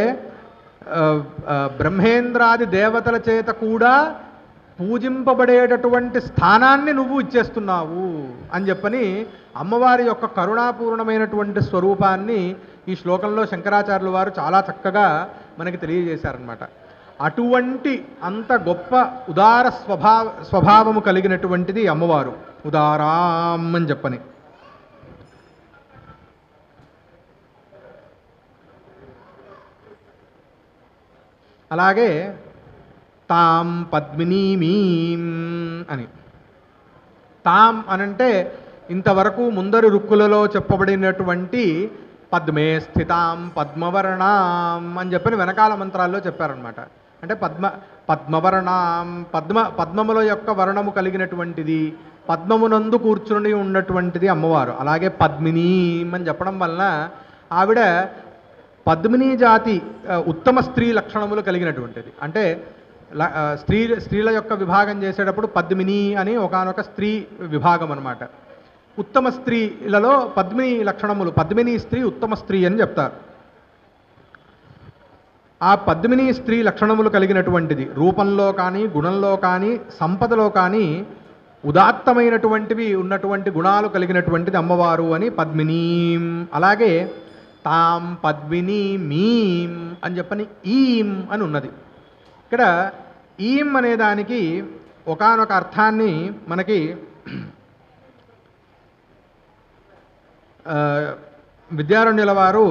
బ్రహ్మేంద్రాది దేవతల చేత కూడా పూజింపబడేటటువంటి స్థానాన్ని నువ్వు ఇచ్చేస్తున్నావు అని చెప్పని అమ్మవారి యొక్క కరుణాపూర్ణమైనటువంటి స్వరూపాన్ని ఈ శ్లోకంలో శంకరాచార్యుల వారు చాలా చక్కగా మనకి తెలియజేశారనమాట. అటువంటి అంత గొప్ప ఉదార స్వభావము కలిగినటువంటిది అమ్మవారు, ఉదారాం అని చెప్పని. అలాగే తాం పద్మినీమీం అని. తాం అనంటే ఇంతవరకు ముందరి రుక్కులలో చెప్పబడినటువంటి పద్మే స్థితాం పద్మవర్ణాం అని చెప్పని వెనకాల మంత్రాల్లో చెప్పారనమాట. అంటే పద్మవర్ణాం, పద్మముల యొక్క వర్ణము కలిగినటువంటిది, పద్మమునందు కూర్చుని ఉన్నటువంటిది అమ్మవారు. అలాగే పద్మినీం అని చెప్పడం వలన ఆవిడ పద్మినీ జాతి ఉత్తమ స్త్రీ లక్షణములు కలిగినటువంటిది. అంటే స్త్రీల యొక్క విభాగం చేసేటప్పుడు పద్మిని అని ఒకానొక స్త్రీ విభాగం అన్నమాట. ఉత్తమ స్త్రీలలో పద్మిని లక్షణములు, పద్మిని స్త్రీ ఉత్తమ స్త్రీ అని చెప్తారు. ఆ పద్మిని స్త్రీ లక్షణములు కలిగినటువంటిది, రూపంలో కానీ గుణంలో కానీ సంపదలో కానీ ఉదాత్తమైనటువంటివి ఉన్నటువంటి గుణాలు కలిగినటువంటిది అమ్మవారు అని పద్మినీం. అలాగే తాం పద్మిని మీం అని చెప్పని ఈం అని ఉన్నది. ఇక్కడ ఈం అనే దానికి ఒకానొక అర్థాన్ని మనకి విద్యారణ్యుల వారు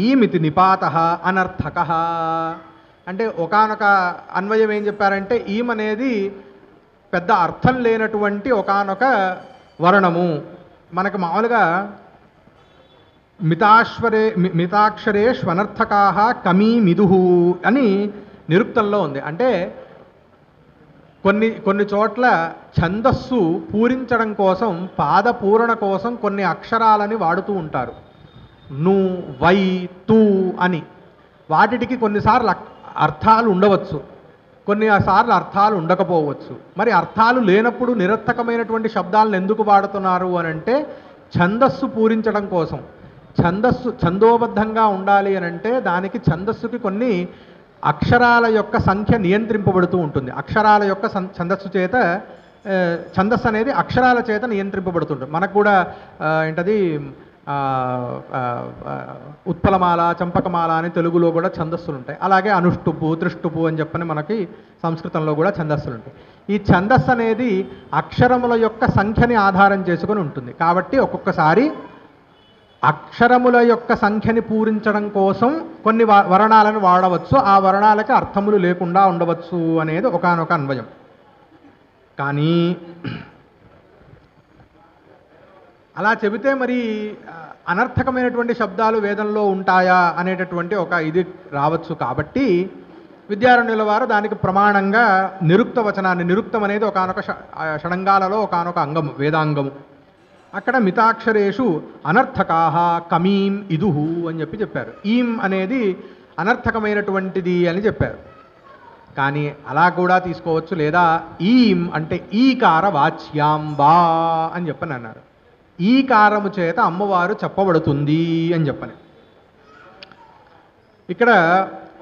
ఈమితి నిపాత అనర్థక అంటే ఒకానొక అన్వయం ఏం చెప్పారంటే ఈం అనేది పెద్ద అర్థం లేనటువంటి ఒకానొక వర్ణము. మనకు మామూలుగా మితాక్షరేష్వనర్థకా కమీ మిదుహు అని నిరుక్తంలో ఉంది. అంటే కొన్ని చోట్ల ఛందస్సు పూరించడం కోసం, పాదపూరణ కోసం కొన్ని అక్షరాలని వాడుతూ ఉంటారు. ను, వై, తూ అని. వాటికి కొన్నిసార్లు అర్థాలు ఉండవచ్చు, కొన్నిసార్లు అర్థాలు ఉండకపోవచ్చు. మరి అర్థాలు లేనప్పుడు నిరర్థకమైనటువంటి శబ్దాలను ఎందుకు వాడుతున్నారు అని అంటే ఛందస్సు పూరించడం కోసం. ఛందోబద్ధంగా ఉండాలి అని అంటే దానికి ఛందస్సుకి కొన్ని అక్షరాల యొక్క సంఖ్య నియంత్రింపబడుతూ ఉంటుంది. అక్షరాల యొక్క ఛందస్సు అనేది అక్షరాల చేత నియంత్రింపబడుతుంటుంది. మనకు కూడా ఏంటది ఉత్పలమాల, చంపకమాల అని తెలుగులో కూడా ఛందస్సులు ఉంటాయి. అలాగే అనుష్టుపు, త్రిష్టుపు అని చెప్పని మనకి సంస్కృతంలో కూడా ఛందస్సులు ఉంటాయి. ఈ ఛందస్సు అనేది అక్షరముల యొక్క సంఖ్యని ఆధారం చేసుకొని ఉంటుంది. కాబట్టి ఒక్కొక్కసారి అక్షరముల యొక్క సంఖ్యని పూరించడం కోసం కొన్ని వర్ణాలను వాడవచ్చు, ఆ వర్ణాలకి అర్థములు లేకుండా ఉండవచ్చు అనేది ఒకానొక అన్వయం. కానీ అలా చెబితే మరి అనర్థకమైనటువంటి శబ్దాలు వేదంలో ఉంటాయా అనేటటువంటి ఒక ఇది రావచ్చు. కాబట్టి విద్యారణ్యుల వారు దానికి ప్రమాణంగా నిరుక్త వచనాన్ని, నిరుక్తం అనేది ఒకానొక షడంగాలలో ఒకానొక అంగము, వేదాంగము. అక్కడ మితాక్షరేషు అనర్థకాహ కమీం ఇదుహు అని చెప్పారు. ఈం అనేది అనర్థకమైనటువంటిది అని చెప్పారు. కానీ అలా కూడా తీసుకోవచ్చు. లేదా ఈం అంటే ఈకార వాచ్యాంబా అని చెప్పని అన్నారు. ఈకారము చేత అమ్మవారు చెప్పబడుతుంది అని చెప్పని. ఇక్కడ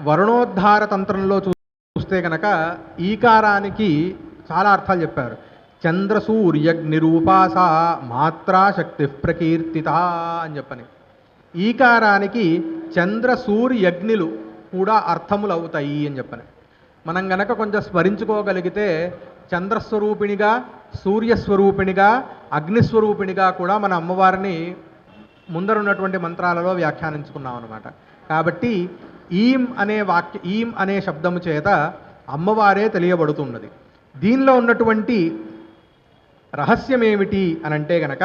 వరుణోద్ధార తంత్రంలో చూస్తే కనుక ఈకారానికి చాలా అర్థాలు చెప్పారు. చంద్రసూర్యగ్నిరూపాస మాత్రా శక్తి ప్రకీర్తిత అని చెప్పని. ఈకారానికి చంద్రసూర్యగ్నిలు కూడా అర్థములు అవుతాయి అని చెప్పని. మనం గనక కొంచెం స్మరించుకోగలిగితే చంద్రస్వరూపిణిగా, సూర్యస్వరూపిణిగా, అగ్నిస్వరూపిణిగా కూడా మన అమ్మవారిని ముందరున్నటువంటి మంత్రాలలో వ్యాఖ్యానించుకున్నాం అన్నమాట. కాబట్టి ఈం అనే శబ్దము చేత అమ్మవారే తెలియబడుతున్నది. దీనిలో ఉన్నటువంటి రహస్యం ఏమిటి అనంటే గనక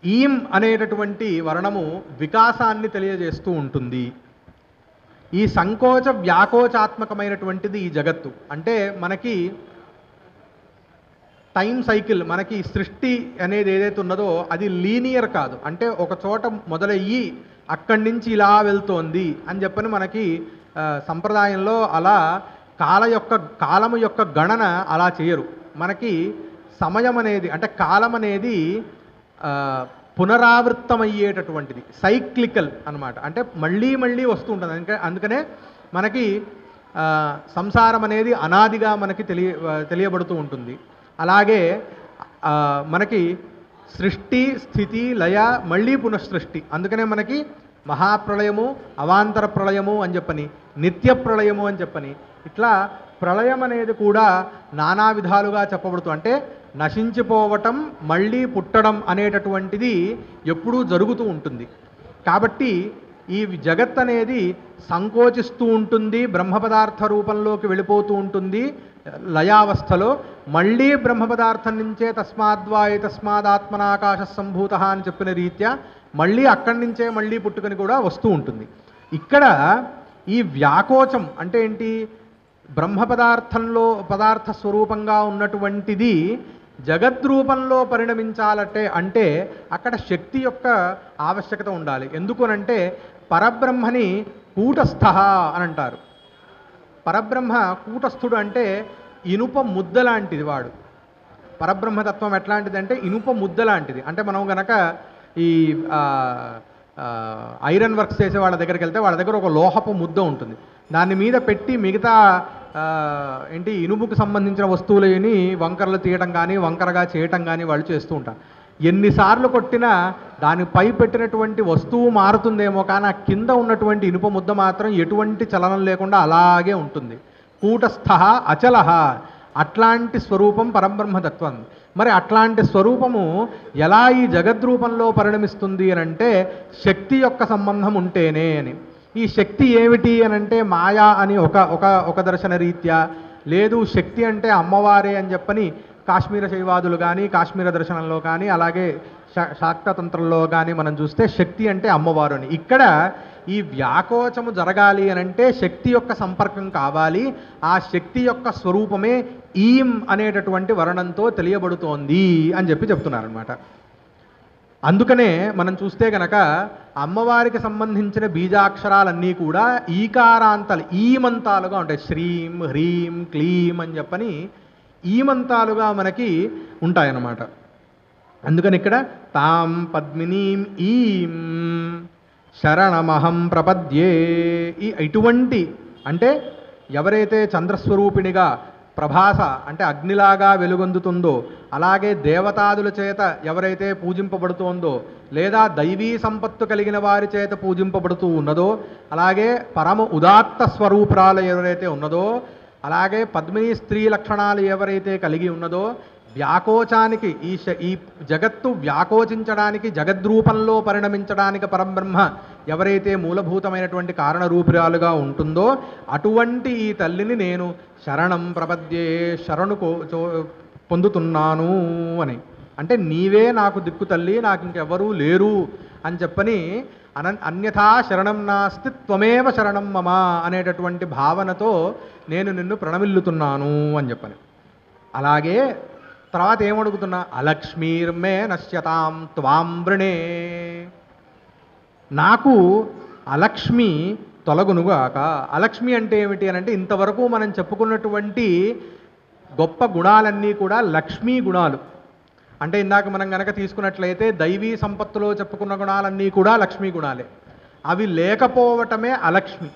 ఈం అనేటటువంటి వర్ణము వికాసాన్ని తెలియజేస్తూ ఉంటుంది. ఈ సంకోచ వ్యాకోచాత్మకమైనటువంటిది ఈ జగత్తు. అంటే మనకి టైం సైకిల్, మనకి సృష్టి అనేది ఏదైతే ఉన్నదో అది లీనియర్ కాదు. అంటే ఒక చోట మొదలయ్యి అక్కడి నుంచి ఇలా వెళ్తోంది అని చెప్పని మనకి సంప్రదాయంలో అలా కాలము యొక్క గణన అలా చేయరు. మనకి సమయం అనేది, అంటే కాలం అనేది పునరావృత్తమయ్యేటటువంటిది, సైక్లికల్ అన్నమాట. అంటే మళ్ళీ మళ్ళీ వస్తూ ఉంటుంది. అందుకనే మనకి సంసారం అనేది అనాదిగా మనకి తెలియబడుతూ ఉంటుంది. అలాగే మనకి సృష్టి, స్థితి, లయ, మళ్ళీ పునఃసృష్టి. అందుకనే మనకి మహాప్రళయము, అవాంతర ప్రళయము అని చెప్పని, నిత్య ప్రళయము అని చెప్పని, ఇట్లా ప్రళయం అనేది కూడా నానా విధాలుగా చెప్పబడుతూ, అంటే నశించిపోవటం, మళ్ళీ పుట్టడం అనేటటువంటిది ఎప్పుడూ జరుగుతూ ఉంటుంది. కాబట్టి ఈ జగత్ అనేది సంకోచిస్తూ ఉంటుంది, బ్రహ్మ పదార్థ రూపంలోకి వెళ్ళిపోతూ ఉంటుంది లయావస్థలో. మళ్ళీ బ్రహ్మ పదార్థం నుంచే తస్మాదాత్మనాకాశ సంభూత అని చెప్పిన రీత్యా మళ్ళీ అక్కడి నుంచే మళ్ళీ పుట్టుకొని కూడా వస్తూ ఉంటుంది. ఇక్కడ ఈ వ్యాకోచం అంటే ఏంటి? బ్రహ్మ పదార్థ స్వరూపంగా ఉన్నటువంటిది జగద్రూపంలో పరిణమించాలంటే అంటే అక్కడ శక్తి యొక్క ఆవశ్యకత ఉండాలి. ఎందుకనంటే పరబ్రహ్మని కూటస్థ అని అంటారు. పరబ్రహ్మ కూటస్థుడు అంటే ఇనుప ముద్ద లాంటిది వాడు. పరబ్రహ్మతత్వం ఎట్లాంటిదంటే ఇనుప ముద్ద లాంటిది. అంటే మనం గనక ఈ ఐరన్ వర్క్స్ చేసే వాళ్ళ దగ్గరికి వెళ్తే వాళ్ళ దగ్గర ఒక లోహపు ముద్ద ఉంటుంది. దాని మీద పెట్టి మిగతా ఇనుముకు సంబంధించిన వస్తువులని వంకరలు తీయటం కానీ వంకరగా చేయటం కానీ వాళ్ళు చేస్తూ ఉంటారు. ఎన్నిసార్లు కొట్టినా దానిపై పెట్టినటువంటి వస్తువు మారుతుందేమో కానీ ఆ కింద ఉన్నటువంటి ఇనుప ముద్ద మాత్రం ఎటువంటి చలనం లేకుండా అలాగే ఉంటుంది. కూటస్థ అచలః, అట్లాంటి స్వరూపం పరబ్రహ్మతత్వం. మరి అట్లాంటి స్వరూపము ఎలా ఈ జగద్రూపంలో పరిణమిస్తుంది అని అంటే శక్తి యొక్క సంబంధం ఉంటేనే అని. ఈ శక్తి ఏమిటి అని అంటే మాయా అని ఒక దర్శన రీత్యా, లేదు శక్తి అంటే అమ్మవారే అని చెప్పని కాశ్మీర శైవాదులు కానీ కాశ్మీర దర్శనంలో కానీ అలాగే శాక్తతంత్రంలో కానీ మనం చూస్తే శక్తి అంటే అమ్మవారు అని. ఇక్కడ ఈ వ్యాకోచము జరగాలి అని అంటే శక్తి యొక్క సంపర్కం కావాలి. ఆ శక్తి యొక్క స్వరూపమే ఈం అనేటటువంటి వర్ణంతో తెలియబడుతోంది అని చెప్తున్నారనమాట. అందుకనే మనం చూస్తే గనక అమ్మవారికి సంబంధించిన బీజాక్షరాలన్నీ కూడా ఈకారాంతాలు ఈమంతాలుగా ఉంటాయి. శ్రీం హ్రీం క్లీం అని చెప్పని ఈమంతాలుగా మనకి ఉంటాయన్నమాట. అందుకని ఇక్కడ తాం పద్మినీం ఈం శరణమహం ప్రపద్యే, ఇటువంటి అంటే ఎవరైతే చంద్రస్వరూపిణిగా ప్రభాస అంటే అగ్నిలాగా వెలుగొందుతుందో, అలాగే దేవతాదుల చేత ఎవరైతే పూజింపబడుతోందో, లేదా దైవీ సంపత్తు కలిగిన వారి చేత పూజింపబడుతూ ఉన్నదో, అలాగే పరమ ఉదాత్త స్వరూపురాలు ఎవరైతే ఉన్నదో, అలాగే పద్మిని స్త్రీ లక్షణాలు ఎవరైతే కలిగి ఉన్నదో, వ్యాకోచానికి ఈ జగత్తు వ్యాకోచించడానికి జగద్రూపంలో పరిణమించడానికి పరబ్రహ్మ ఎవరైతే మూలభూతమైనటువంటి కారణరూపురాలుగా ఉంటుందో అటువంటి ఈ తల్లిని నేను శరణం ప్రపద్యే, శరణు పొందుతున్నాను అని. అంటే నీవే నాకు దిక్కు తల్లి, నాకు ఇంకెవరూ లేరు అని చెప్పని అన్యథా శరణం నాస్తి త్వమేవ శరణం మమ అనేటటువంటి భావనతో నేను నిన్ను ప్రణమిల్లుతున్నాను అని చెప్పని. అలాగే తర్వాత ఏమడుగుతున్నా, అలక్ష్మీర్మే నశ్యతాం త్వాం వృణే, నాకు అలక్ష్మి తొలగునుగాక. అలక్ష్మి అంటే ఏమిటి అని అంటే ఇంతవరకు మనం చెప్పుకున్నటువంటి గొప్ప గుణాలన్నీ కూడా లక్ష్మీ గుణాలు. అంటే ఇందాక మనం గనక తీసుకున్నట్లయితే దైవీ సంపత్తులో చెప్పుకున్న గుణాలన్నీ కూడా లక్ష్మీ గుణాలే. అవి లేకపోవటమే అలక్ష్మి.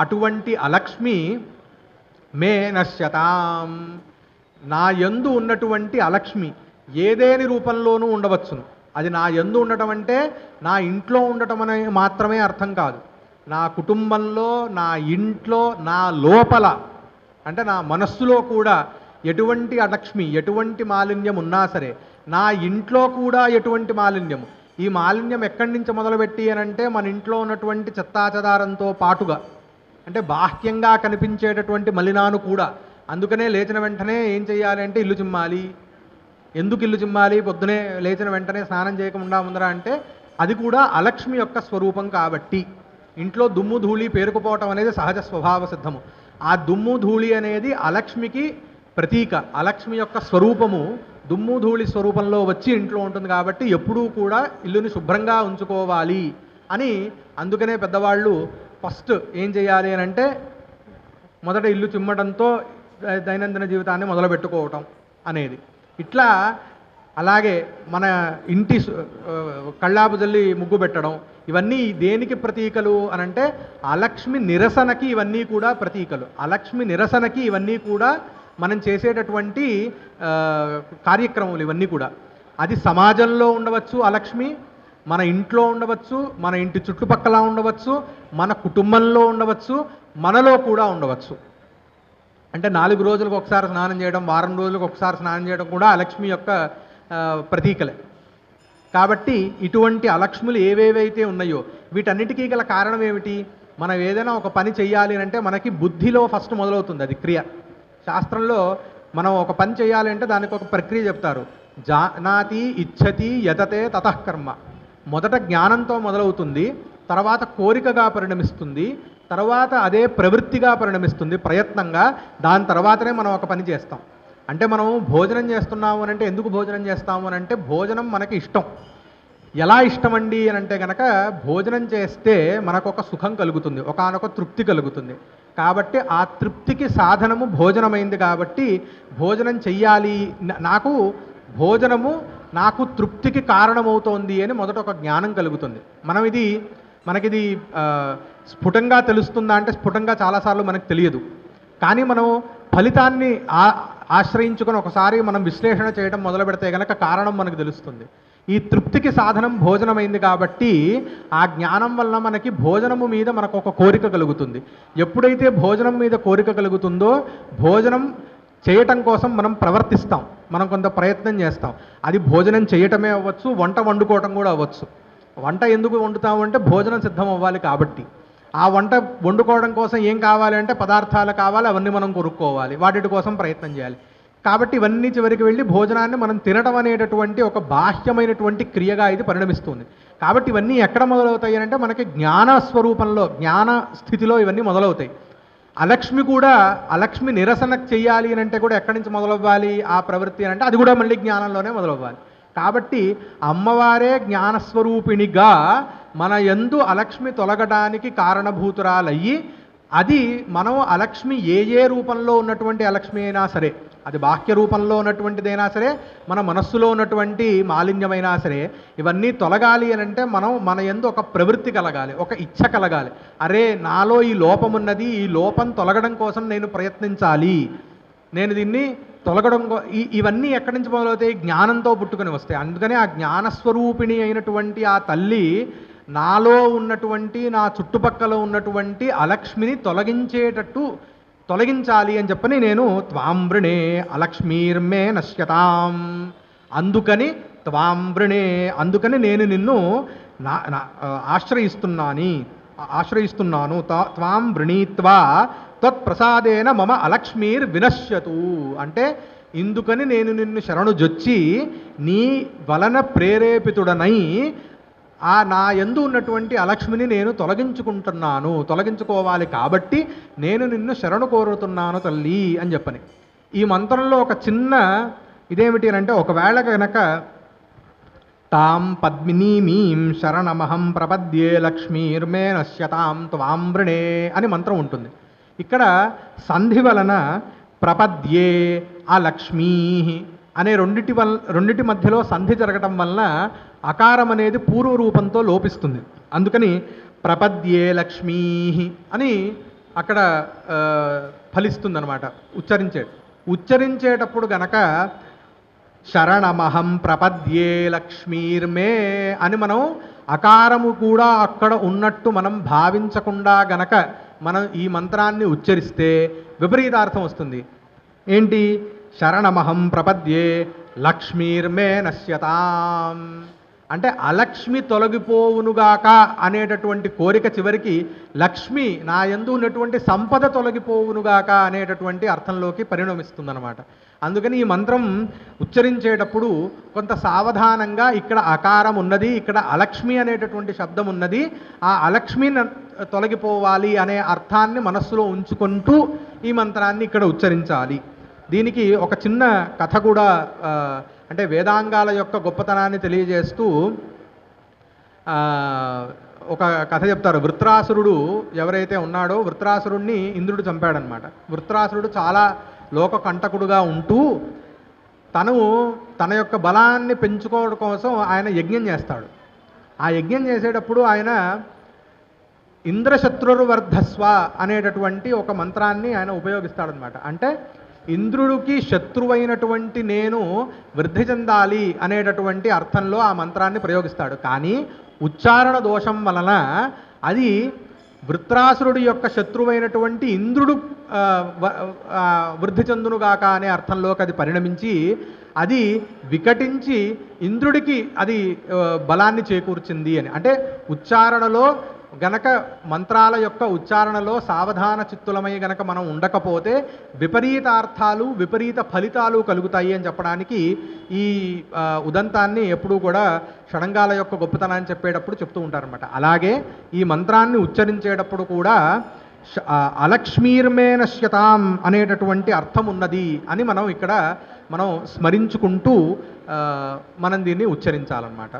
అటువంటి అలక్ష్మి మే నశ్యతాం, నా యందు ఉన్నటువంటి అలక్ష్మి ఏదేని రూపంలోనూ ఉండవచ్చును. అది నా యందు ఉండటం అంటే నా ఇంట్లో ఉండటం అనే మాత్రమే అర్థం కాదు. నా కుటుంబంలో, నా ఇంట్లో, నా లోపల అంటే నా మనస్సులో కూడా ఎటువంటి అలక్ష్మి, ఎటువంటి మాలిన్యం ఉన్నా సరే, నా ఇంట్లో కూడా ఎటువంటి మాలిన్యము, ఈ మాలిన్యం ఎక్కడి నుంచి మొదలుపెట్టి అని అంటే మన ఇంట్లో ఉన్నటువంటి చెత్తాచెదారంతో పాటుగా అంటే బాహ్యంగా కనిపించేటటువంటి మలినాను కూడా. అందుకనే లేచిన వెంటనే ఏం చేయాలి అంటే ఇల్లు చిమ్మాలి. ఎందుకు ఇల్లు చిమ్మాలి? పొద్దునే లేచిన వెంటనే స్నానం చేయకుండా ఉందరా అంటే అది కూడా అలక్ష్మి యొక్క స్వరూపం కాబట్టి. ఇంట్లో దుమ్ము ధూళి పేరుకుపోవటం అనేది సహజ స్వభావ సిద్ధము. ఆ దుమ్ము ధూళి అనేది అలక్ష్మికి ప్రతీక. అలక్ష్మి యొక్క స్వరూపము దుమ్ము ధూళి స్వరూపంలో వచ్చి ఇంట్లో ఉంటుంది కాబట్టి ఎప్పుడూ కూడా ఇల్లుని శుభ్రంగా ఉంచుకోవాలి అని. అందుకనే పెద్దవాళ్ళు ఫస్ట్ ఏం చేయాలి అని అంటే మొదట ఇల్లు చిమ్మడంతో దైనందిన జీవితాన్ని మొదలుపెట్టుకోవటం అనేది. ఇట్లా అలాగే మన ఇంటి కళ్ళాపు జల్లి ముగ్గు పెట్టడం, ఇవన్నీ దేనికి ప్రతీకలు అనంటే అలక్ష్మి నిరసనకి ఇవన్నీ కూడా ప్రతీకలు. అలక్ష్మి నిరసనకి ఇవన్నీ కూడా మనం చేసేటటువంటి కార్యక్రమాలు ఇవన్నీ కూడా. అది సమాజంలో ఉండవచ్చు అలక్ష్మి, మన ఇంట్లో ఉండవచ్చు, మన ఇంటి చుట్టుపక్కల ఉండవచ్చు, మన కుటుంబంలో ఉండవచ్చు, మనలో కూడా ఉండవచ్చు. అంటే 4 రోజులకు ఒకసారి స్నానం చేయడం, వారం రోజులకు ఒకసారి స్నానం చేయడం కూడా అలక్ష్మి యొక్క ప్రతీకలే. కాబట్టి ఇటువంటి అలక్ష్ములు ఏవేవైతే ఉన్నాయో వీటన్నిటికీ గల కారణం ఏమిటి? మనం ఏదైనా ఒక పని చెయ్యాలి అంటే మనకి బుద్ధిలో ఫస్ట్ మొదలవుతుంది అది క్రియ. శాస్త్రంలో మనం ఒక పని చేయాలి అంటే దానికి ఒక ప్రక్రియ చెప్తారు. జానాతి ఇచ్చతి యతతే తతఃకర్మ. మొదట జ్ఞానంతో మొదలవుతుంది, తర్వాత కోరికగా పరిణమిస్తుంది, తర్వాత అదే ప్రవృత్తిగా పరిణమిస్తుంది, ప్రయత్నంగా. దాని తర్వాతనే మనం ఒక పని చేస్తాం. అంటే మనం భోజనం చేస్తున్నాము అని అంటే ఎందుకు భోజనం చేస్తాము అని అంటే భోజనం మనకి ఇష్టం. ఎలా ఇష్టమండి అని అంటే కనుక భోజనం చేస్తే మనకు ఒక సుఖం కలుగుతుంది, ఒకానొక తృప్తి కలుగుతుంది. కాబట్టి ఆ తృప్తికి సాధనము భోజనమైంది. కాబట్టి భోజనం చెయ్యాలి, నాకు భోజనము నాకు తృప్తికి కారణమవుతోంది అని మొదట ఒక జ్ఞానం కలుగుతుంది. మనకిది స్ఫుటంగా తెలుస్తుందా అంటే స్ఫుటంగా చాలాసార్లు మనకు తెలియదు. కానీ మనం ఫలితాన్ని ఆశ్రయించుకొని ఒకసారి మనం విశ్లేషణ చేయడం మొదలు పెడితే కనుక కారణం మనకు తెలుస్తుంది. ఈ తృప్తికి సాధనం భోజనమైంది కాబట్టి ఆ జ్ఞానం వలన మనకి భోజనము మీద మనకు ఒక కోరిక కలుగుతుంది. ఎప్పుడైతే భోజనం మీద కోరిక కలుగుతుందో భోజనం చేయటం కోసం మనం ప్రవర్తిస్తాం, మనం కొంత ప్రయత్నం చేస్తాం. అది భోజనం చేయటమే అవ్వచ్చు, వంట వండుకోవటం కూడా అవ్వచ్చు. వంట ఎందుకు వండుతాము అంటే భోజనం సిద్ధం అవ్వాలి కాబట్టి. ఆ వంట వండుకోవడం కోసం ఏం కావాలి అంటే పదార్థాలు కావాలి, అవన్నీ మనం కొనుక్కోవాలి, వాటి కోసం ప్రయత్నం చేయాలి. కాబట్టి ఇవన్నీ చివరికి వెళ్ళి భోజనాన్ని మనం తినడం అనేటటువంటి ఒక బాహ్యమైనటువంటి క్రియగా ఇది పరిణమిస్తుంది. కాబట్టి ఇవన్నీ ఎక్కడ మొదలవుతాయి అంటే మనకి జ్ఞాన స్వరూపంలో, జ్ఞాన స్థితిలో ఇవన్నీ మొదలవుతాయి. అలక్ష్మి కూడా, అలక్ష్మి నిరసన చెయ్యాలి అని అంటే కూడా ఎక్కడి నుంచి మొదలవ్వాలి ఆ ప్రవృత్తి అని అంటే అది కూడా మళ్ళీ జ్ఞానంలోనే మొదలవ్వాలి. కాబట్టి అమ్మవారే జ్ఞానస్వరూపిణిగా మన యందు అలక్ష్మి తొలగడానికి కారణభూతురాలయ్యి, అది మనం అలక్ష్మి ఏ రూపంలో ఉన్నటువంటి అలక్ష్మి అయినా సరే, అది బాహ్య రూపంలో ఉన్నటువంటిదైనా సరే, మన మనస్సులో ఉన్నటువంటి మాలిన్యమైనా సరే, ఇవన్నీ తొలగాలి అని అంటే మనం మన యందు ఒక ప్రవృత్తి కలగాలి, ఒక ఇచ్ఛ కలగాలి. అరే నాలో ఈ లోపం ఉన్నది, ఈ లోపం తొలగడం కోసం నేను ప్రయత్నించాలి, నేను దీన్ని తొలగడం ఇవన్నీ ఎక్కడి నుంచి మొదలవుతాయి? జ్ఞానంతో పుట్టుకొని వస్తాయి. అందుకని ఆ జ్ఞానస్వరూపిణి అయినటువంటి ఆ తల్లి నాలో ఉన్నటువంటి, నా చుట్టుపక్కల ఉన్నటువంటి అలక్ష్మిని తొలగించాలి అని చెప్పని నేను త్వాంబృణే అలక్ష్మీర్మే నశ్యతాం, అందుకని నేను నిన్ను ఆశ్రయిస్తున్నాను. త్వాం వృణీత్వా త్వత్ప్రసాదేన మమ అలక్ష్మీర్ వినశ్యతు అంటే ఇందుకని నేను నిన్ను శరణుజొచ్చి నీ వలన ప్రేరేపితుడనై నా యందు ఉన్నటువంటి అలక్ష్మిని నేను తొలగించుకోవాలి కాబట్టి నేను నిన్ను శరణు కోరుతున్నాను తల్లి అని చెప్పని. ఈ మంత్రంలో ఒక చిన్న ఇదేమిటి అని అంటే, ఒకవేళ కనుక తాం పద్మినీమీం శరణమహం ప్రపద్యే లక్ష్మీర్మే నశ్యతాం త్వాంబృణే అని మంత్రం ఉంటుంది. ఇక్కడ సంధి వలన ప్రపద్యే ఆ లక్ష్మీ అనే రెండిటి మధ్యలో సంధి జరగటం వలన అకారం అనేది పూర్వ రూపంతో లోపిస్తుంది. అందుకని ప్రపద్యే లక్ష్మీ అని అక్కడ ఫలిస్తుందన్నమాట. ఉచ్చరించేటప్పుడు గనక శరణమహం ప్రపద్యే లక్ష్మీర్మే అని మనం అకారము కూడా అక్కడ ఉన్నట్టు మనం భావించకుండా గనక మనం ఈ మంత్రాన్ని ఉచ్చరిస్తే విపరీతార్థం వస్తుంది. ఏంటి? శరణమహం ప్రపద్యే లక్ష్మీర్మే నశ్యతాం అంటే అలక్ష్మి తొలగిపోవునుగాక అనేటటువంటి కోరిక చివరికి లక్ష్మి నా యందు ఉన్నటువంటి సంపద తొలగిపోవునుగాక అనేటటువంటి అర్థంలోకి పరిణమిస్తుందన్నమాట. అందుకని ఈ మంత్రం ఉచ్చరించేటప్పుడు కొంత సావధానంగా, ఇక్కడ అకారం ఉన్నది, ఇక్కడ అలక్ష్మి అనేటటువంటి శబ్దం ఉన్నది, ఆ అలక్ష్మి తొలగిపోవాలి అనే అర్థాన్ని మనస్సులో ఉంచుకుంటూ ఈ మంత్రాన్ని ఇక్కడ ఉచ్చరించాలి. దీనికి ఒక చిన్న కథ కూడా, అంటే వేదాంగాల యొక్క గొప్పతనాన్ని తెలియజేస్తూ ఒక కథ చెప్తారు. వృత్రాసురుడు ఎవరైతే ఉన్నాడో వృత్రాసురుడిని ఇంద్రుడు చంపాడనమాట. వృత్రాసురుడు చాలా లోకకంటకుడుగా ఉంటూ తన యొక్క బలాన్ని పెంచుకోవడం కోసం ఆయన యజ్ఞం చేస్తాడు. ఆ యజ్ఞం చేసేటప్పుడు ఆయన ఇంద్రశత్రుర్వర్ధస్వ అనేటటువంటి ఒక మంత్రాన్ని ఆయన ఉపయోగిస్తాడనమాట. అంటే ఇంద్రుడికి శత్రువైనటువంటి నేను వృద్ధి చెందాలి అనేటటువంటి అర్థంలో ఆ మంత్రాన్ని ప్రయోగిస్తాడు. కానీ ఉచ్చారణ దోషం వలన అది వృత్రాసురుడి యొక్క శత్రువైనటువంటి ఇంద్రుడు వృద్ధి చెందునుగాక అనే అర్థంలోకి అది పరిణమించి అది వికటించి ఇంద్రుడికి అది బలాన్ని చేకూర్చింది అని. అంటే ఉచ్చారణలో గనక మంత్రాల యొక్క ఉచ్చారణలో సావధాన చిత్తులమై గనక మనం ఉండకపోతే విపరీతార్థాలు విపరీత ఫలితాలు కలుగుతాయి అని చెప్పడానికి ఈ ఉదంతాన్ని ఎప్పుడూ కూడా షడంగాల యొక్క గొప్పతనాన్ని చెప్పేటప్పుడు చెప్తూ ఉంటారనమాట. అలాగే ఈ మంత్రాన్ని ఉచ్చరించేటప్పుడు కూడా అలక్ష్మీర్మే నశ్యతాం అనేటటువంటి అర్థం ఉన్నది అని మనం ఇక్కడ స్మరించుకుంటూ మనం దీన్ని ఉచ్చరించాలన్నమాట.